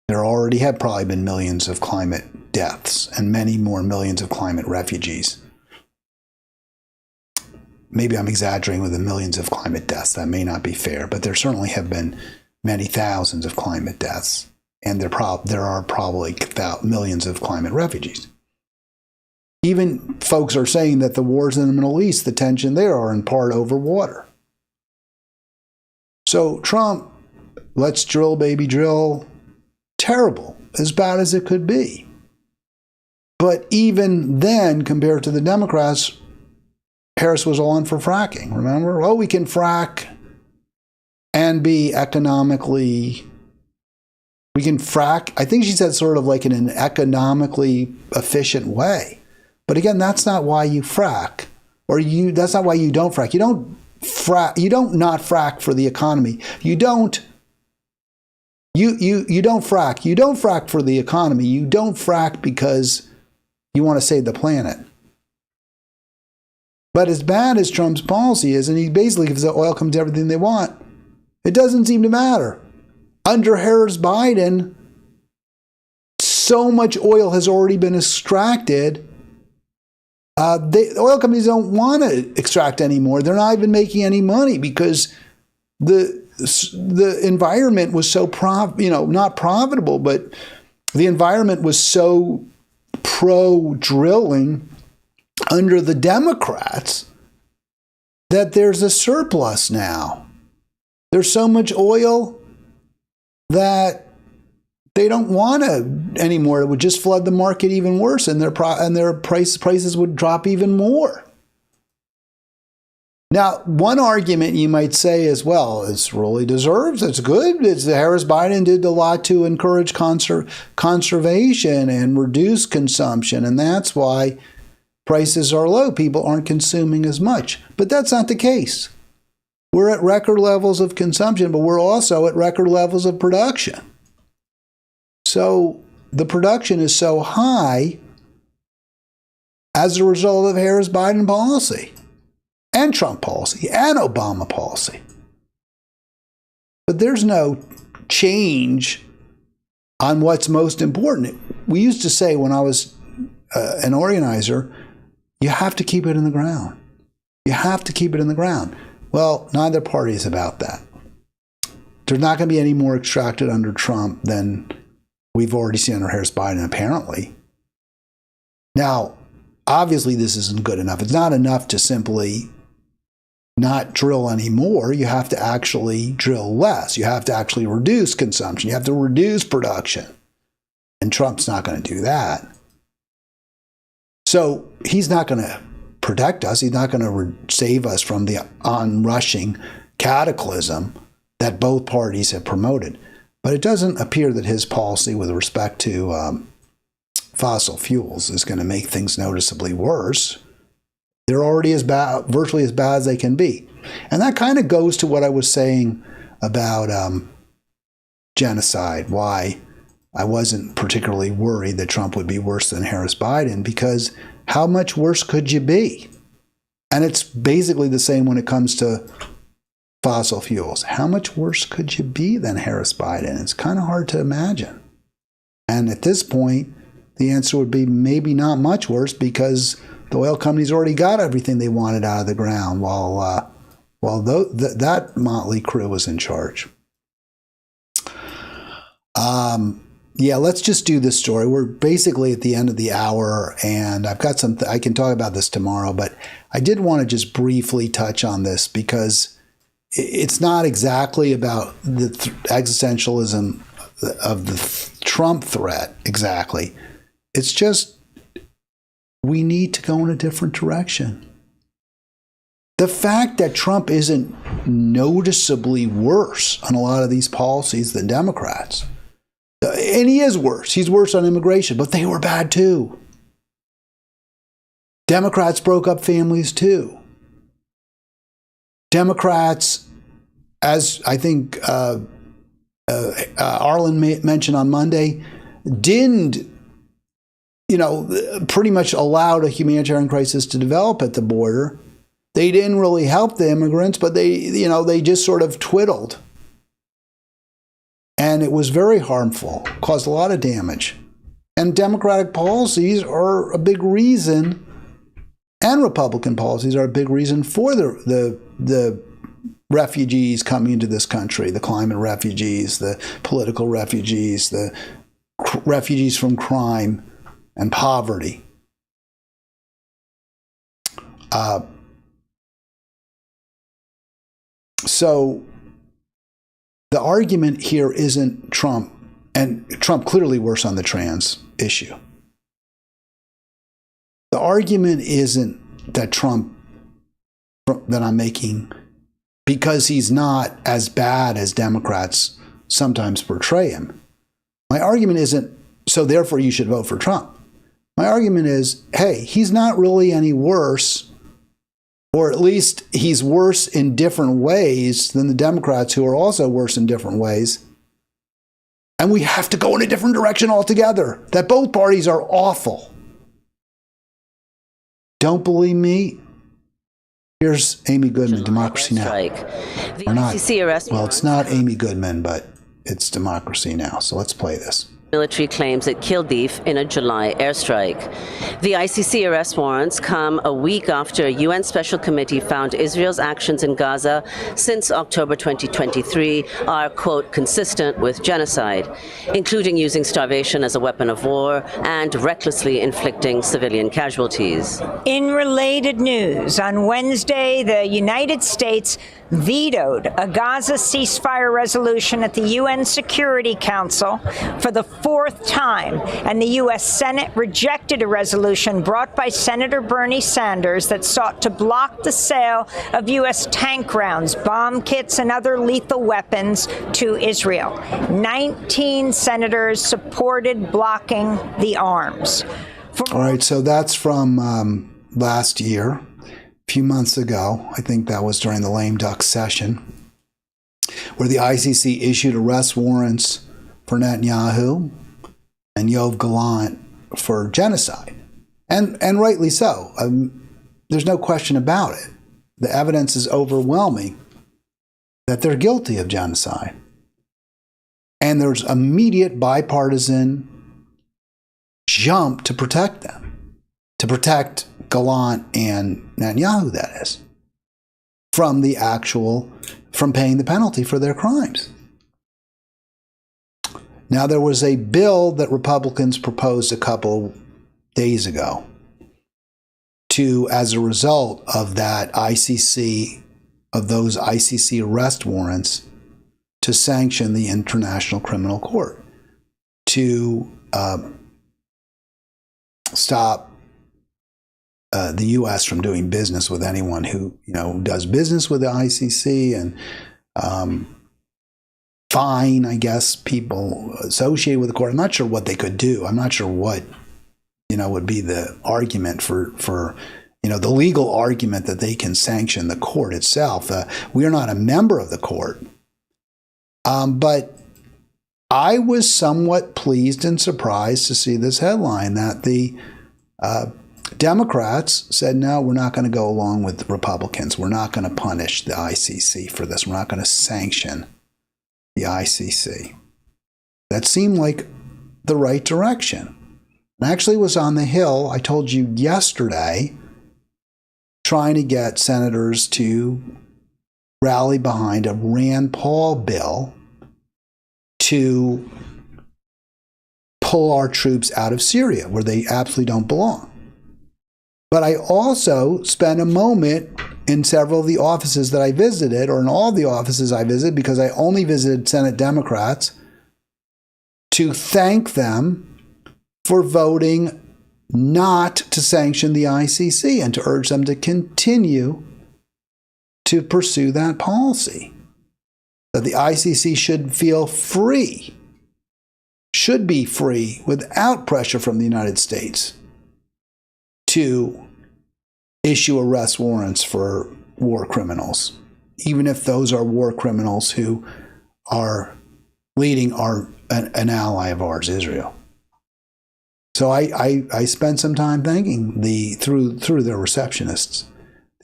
There already have probably been millions of climate deaths and many more millions of climate refugees. Maybe I'm exaggerating with the millions of climate deaths. That may not be fair, but there certainly have been many thousands of climate deaths, and there are probably millions of climate refugees. Even folks are saying that the wars in the Middle East, the tension there are in part over water. So Trump, let's drill, baby, drill. Terrible, as bad as it could be. But even then, compared to the Democrats, Harris was all in for fracking, remember? Oh, we can frack and be economically, we can frack, I think she said sort of like in an economically efficient way. But again, that's not why you frack, that's not why you don't frack. You don't not frack for the economy. You don't frack. You don't frack for the economy. You don't frack because you want to save the planet. But as bad as Trump's policy is, and he basically gives the oil companies everything they want, it doesn't seem to matter. Under Harris Biden, so much oil has already been extracted. The oil companies don't want to extract anymore. They're not even making any money because the environment was so not profitable, but the environment was so pro-drilling under the Democrats that there's a surplus now. There's so much oil that they don't want to anymore. It would just flood the market even worse, and their prices would drop even more. Now, one argument you might say is, well, it's really deserves, it's good. Harris Biden did a lot to encourage conservation and reduce consumption, and that's why prices are low. People aren't consuming as much. But that's not the case. We're at record levels of consumption, but we're also at record levels of production. So the production is so high as a result of Harris Biden policy and Trump policy and Obama policy. But there's no change on what's most important. We used to say when I was an organizer, you have to keep it in the ground. You have to keep it in the ground. Well, neither party is about that. There's not going to be any more extracted under Trump than we've already seen under Harris Biden, apparently. Now, obviously, this isn't good enough. It's not enough to simply not drill anymore. You have to actually drill less. You have to actually reduce consumption. You have to reduce production. And Trump's not going to do that. So he's not going to protect us. He's not going to save us from the onrushing cataclysm that both parties have promoted. But it doesn't appear that his policy with respect to fossil fuels is going to make things noticeably worse. They're already virtually as bad as they can be. And that kind of goes to what I was saying about genocide, why I wasn't particularly worried that Trump would be worse than Harris Biden, because how much worse could you be? And it's basically the same when it comes to fossil fuels. How much worse could you be than Harris Biden? It's kind of hard to imagine. And at this point, the answer would be maybe not much worse, because the oil companies already got everything they wanted out of the ground while that motley crew was in charge. Yeah, let's just do this story. We're basically at the end of the hour, and I've got something I can talk about this tomorrow, but I did want to just briefly touch on this because it's not exactly about the existentialism of the Trump threat exactly. It's just we need to go in a different direction. The fact that Trump isn't noticeably worse on a lot of these policies than Democrats, and he is worse. He's worse on immigration, but they were bad too. Democrats broke up families too. Democrats, as I think Arlen mentioned on Monday, didn't, pretty much allowed a humanitarian crisis to develop at the border. They didn't really help the immigrants, but they just sort of twiddled. And it was very harmful, caused a lot of damage. And Democratic policies are a big reason, and Republican policies are a big reason for the refugees coming into this country, the climate refugees, the political refugees, the refugees from crime and poverty. So the argument here isn't Trump, and Trump clearly worse on the trans issue. The argument isn't that Trump, that I'm making, because he's not as bad as Democrats sometimes portray him. My argument isn't, so therefore you should vote for Trump. My argument is, hey, he's not really any worse, or at least he's worse in different ways than the Democrats, who are also worse in different ways. And we have to go in a different direction altogether. That both parties are awful. Don't believe me? Here's Amy Goodman, Democracy Now! Or not, well, it's not Amy Goodman, but it's Democracy Now! So let's play this. Military claims it killed Deif in a July airstrike. The ICC arrest warrants come a week after a UN Special Committee found Israel's actions in Gaza since October 2023 are, quote, consistent with genocide, including using starvation as a weapon of war and recklessly inflicting civilian casualties. In related news, on Wednesday, the United States vetoed a Gaza ceasefire resolution at the UN Security Council for the fourth time, and the U.S. Senate rejected a resolution brought by Senator Bernie Sanders that sought to block the sale of U.S. tank rounds, bomb kits, and other lethal weapons to Israel. 19 senators supported blocking the arms. All right, so that's from last year. A few months ago, I think that was during the lame duck session, where the ICC issued arrest warrants for Netanyahu and Yoav Gallant for genocide. And rightly so. There's no question about it. The evidence is overwhelming that they're guilty of genocide. And there's immediate bipartisan jump to protect them, to protect Gallant and Netanyahu, that is, from paying the penalty for their crimes. Now, there was a bill that Republicans proposed a couple days ago as a result of that ICC, of those ICC arrest warrants, to sanction the International Criminal Court, to stop the U.S. from doing business with anyone who, does business with the ICC, and fine, I guess, people associated with the court. I'm not sure what they could do. I'm not sure what, would be the argument for the legal argument that they can sanction the court itself. We are not a member of the court. But I was somewhat pleased and surprised to see this headline that the Democrats said, no, we're not going to go along with the Republicans. We're not going to punish the ICC for this. We're not going to sanction the ICC. That seemed like the right direction. And actually was on the Hill, I told you yesterday, trying to get senators to rally behind a Rand Paul bill to pull our troops out of Syria, where they absolutely don't belong. But I also spent a moment in several of the offices that I visited, or in all the offices I visited, because I only visited Senate Democrats, to thank them for voting not to sanction the ICC and to urge them to continue to pursue that policy. That the ICC should feel free, should be free without pressure from the United States to issue arrest warrants for war criminals, even if those are war criminals who are leading an ally of ours, Israel. So I spent some time thanking through their receptionists.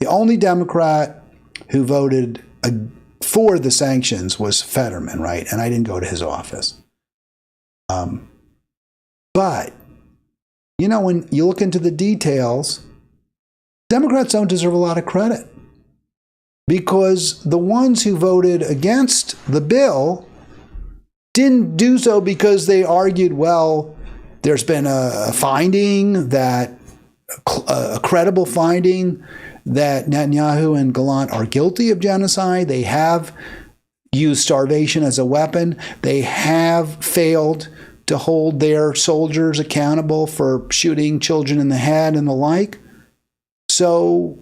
The only Democrat who voted for the sanctions was Fetterman, right? And I didn't go to his office. But, when you look into the details, Democrats don't deserve a lot of credit, because the ones who voted against the bill didn't do so because they argued, well, there's been a finding that, a credible finding that Netanyahu and Gallant are guilty of genocide. They have used starvation as a weapon. They have failed to hold their soldiers accountable for shooting children in the head and the like. So,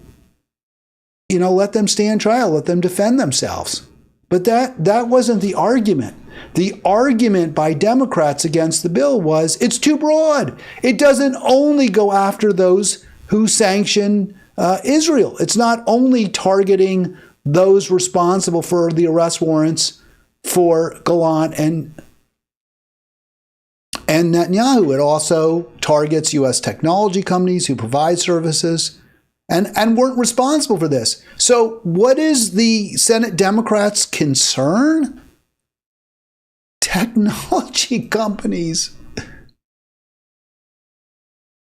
let them stand trial, let them defend themselves. But that wasn't the argument. The argument by Democrats against the bill was it's too broad. It doesn't only go after those who sanction Israel. It's not only targeting those responsible for the arrest warrants for Gallant and Netanyahu. It also targets U.S. technology companies who provide services and weren't responsible for this. So what is the Senate Democrats' concern? Technology companies,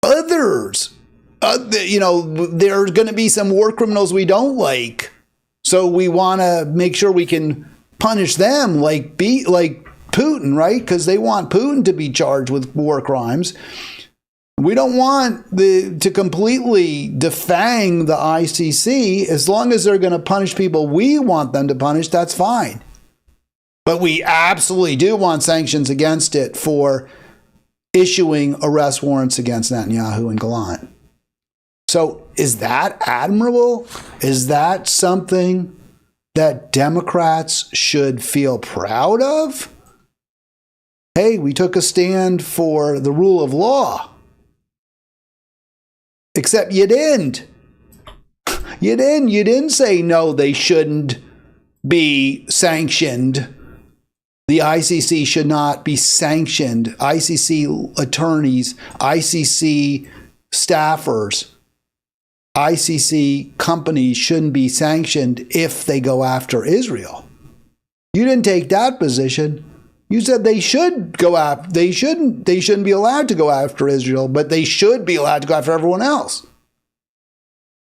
others, there's going to be some war criminals we don't like, so we want to make sure we can punish them like Putin, right? Because they want Putin to be charged with war crimes. We don't want to completely defang the ICC. As long as they're going to punish people we want them to punish, that's fine. But we absolutely do want sanctions against it for issuing arrest warrants against Netanyahu and Gallant. So is that admirable? Is that something that Democrats should feel proud of? Hey, we took a stand for the rule of law. Except you didn't. You didn't say, no, they shouldn't be sanctioned. The ICC should not be sanctioned. ICC attorneys, ICC staffers, ICC companies shouldn't be sanctioned if they go after Israel. You didn't take that position. You said they should go after. They shouldn't be allowed to go after Israel, but they should be allowed to go after everyone else.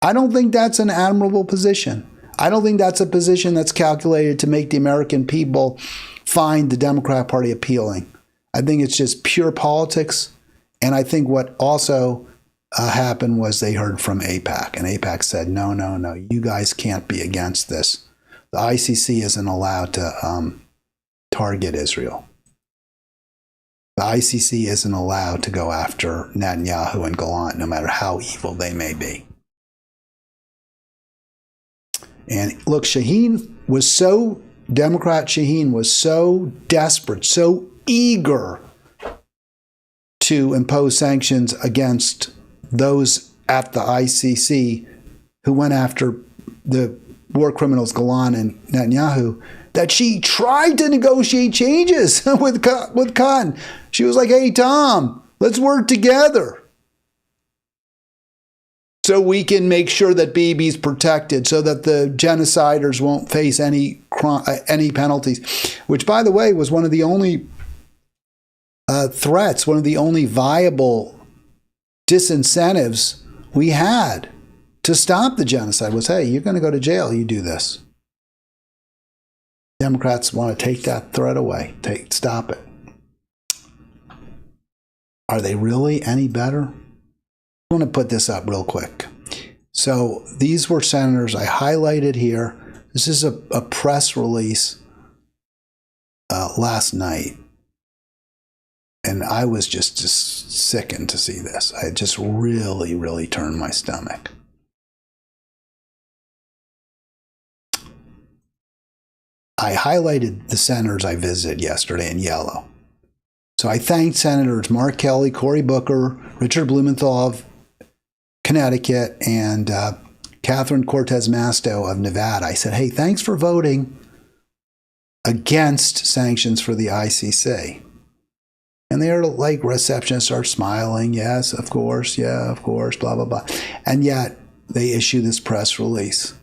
I don't think that's an admirable position. I don't think that's a position that's calculated to make the American people find the Democrat Party appealing. I think it's just pure politics. And I think what also happened was they heard from AIPAC, and AIPAC said, no, you guys can't be against this. The ICC isn't allowed to target Israel. The ICC isn't allowed to go after Netanyahu and Gallant, no matter how evil they may be. And look, Democrat Shaheen was so desperate, so eager to impose sanctions against those at the ICC who went after the war criminals Golan and Netanyahu, that she tried to negotiate changes with Khan. She was like, hey, Tom, let's work together so we can make sure that Bibi's protected, so that the genociders won't face any penalties, which, by the way, was one of the only threats, one of the only viable disincentives we had to stop the genocide was, hey, you're going to go to jail, you do this. Democrats want to take that threat away, stop it. Are they really any better? I want to put this up real quick. So these were senators I highlighted here. This is a press release last night. And I was just sickened to see this. I just really, really turned my stomach. I highlighted the senators I visited yesterday in yellow. So I thanked Senators Mark Kelly, Cory Booker, Richard Blumenthal of Connecticut, and Catherine Cortez Masto of Nevada. I said, hey, thanks for voting against sanctions for the ICC. And they're like receptionists are smiling. Yes, of course. Yeah, of course, blah, blah, blah. And yet they issue this press release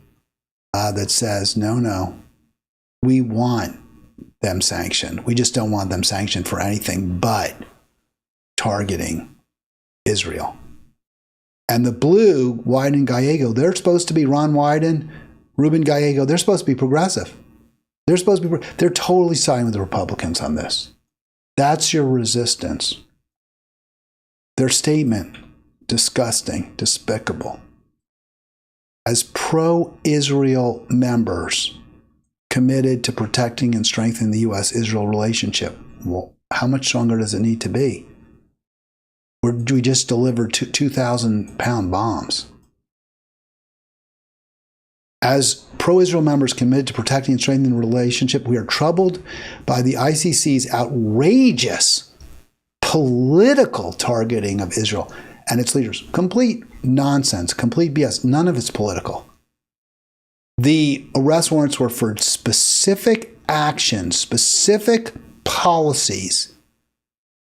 that says, no, we want them sanctioned. We just don't want them sanctioned for anything but targeting Israel. And the blue, Wyden, Gallego, they're supposed to be Ron Wyden, Ruben Gallego. They're supposed to be progressive. They're totally siding with the Republicans on this. That's your resistance. Their statement, disgusting, despicable. As pro-Israel members committed to protecting and strengthening the U.S.-Israel relationship, well, how much stronger does it need to be? Or do we just deliver 2,000-pound bombs? As pro-Israel members committed to protecting and strengthening the relationship, we are troubled by the ICC's outrageous political targeting of Israel and its leaders. Complete nonsense, complete BS. None of it's political. The arrest warrants were for specific actions, specific policies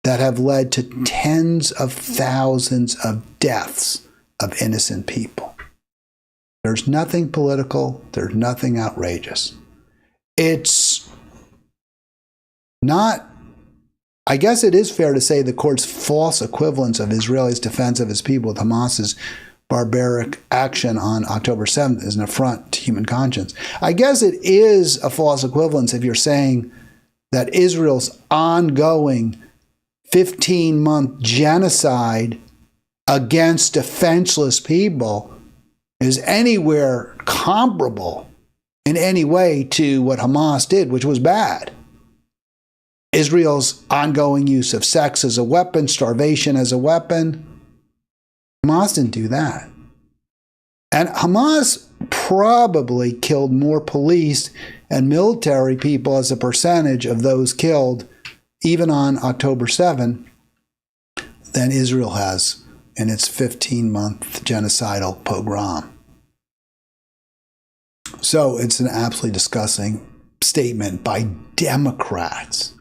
that have led to tens of thousands of deaths of innocent people. There's nothing political. There's nothing outrageous. It's not, I guess it is fair to say the court's false equivalence of Israel's defense of its people with Hamas's barbaric action on October 7th is an affront to human conscience. I guess it is a false equivalence if you're saying that Israel's ongoing 15-month genocide against defenseless people is anywhere comparable in any way to what Hamas did, which was bad. Israel's ongoing use of sex as a weapon, starvation as a weapon. Hamas didn't do that. And Hamas probably killed more police and military people as a percentage of those killed, even on October 7, than Israel has in its 15-month genocidal pogrom. So it's an absolutely disgusting statement by Democrats.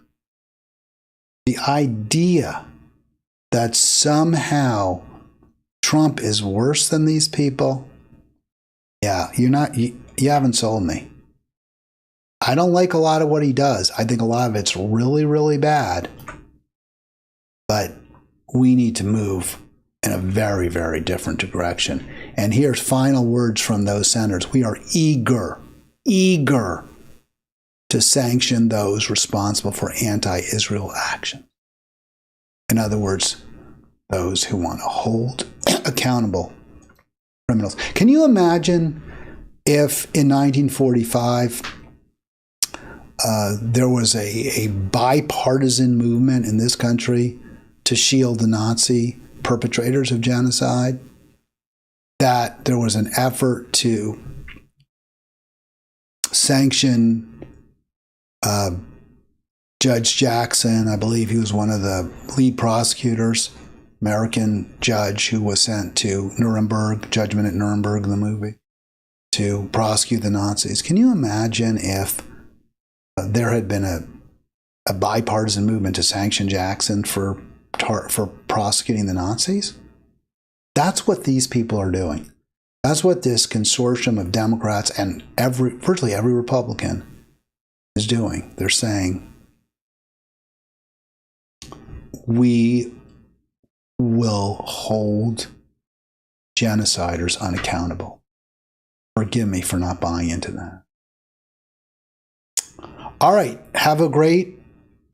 The idea that somehow Trump is worse than these people, yeah, you haven't sold me. I don't like a lot of what he does. I think a lot of it's really, really bad. But we need to move in a very, very different direction. And here's final words from those senators. We are eager to sanction those responsible for anti-Israel action. In other words, those who want to hold accountable criminals. Can you imagine if in 1945 there was a bipartisan movement in this country to shield the Nazi perpetrators of genocide, that there was an effort to sanction Judge Jackson. I believe he was one of the lead prosecutors, American judge who was sent to Nuremberg, Judgment at Nuremberg, the movie, to prosecute the Nazis. Can you imagine if there had been a bipartisan movement to sanction Jackson for prosecuting the Nazis? That's what these people are doing. That's what this consortium of Democrats and virtually every Republican is doing. They're saying, we will hold genociders unaccountable. Forgive me for not buying into that. All right. Have a great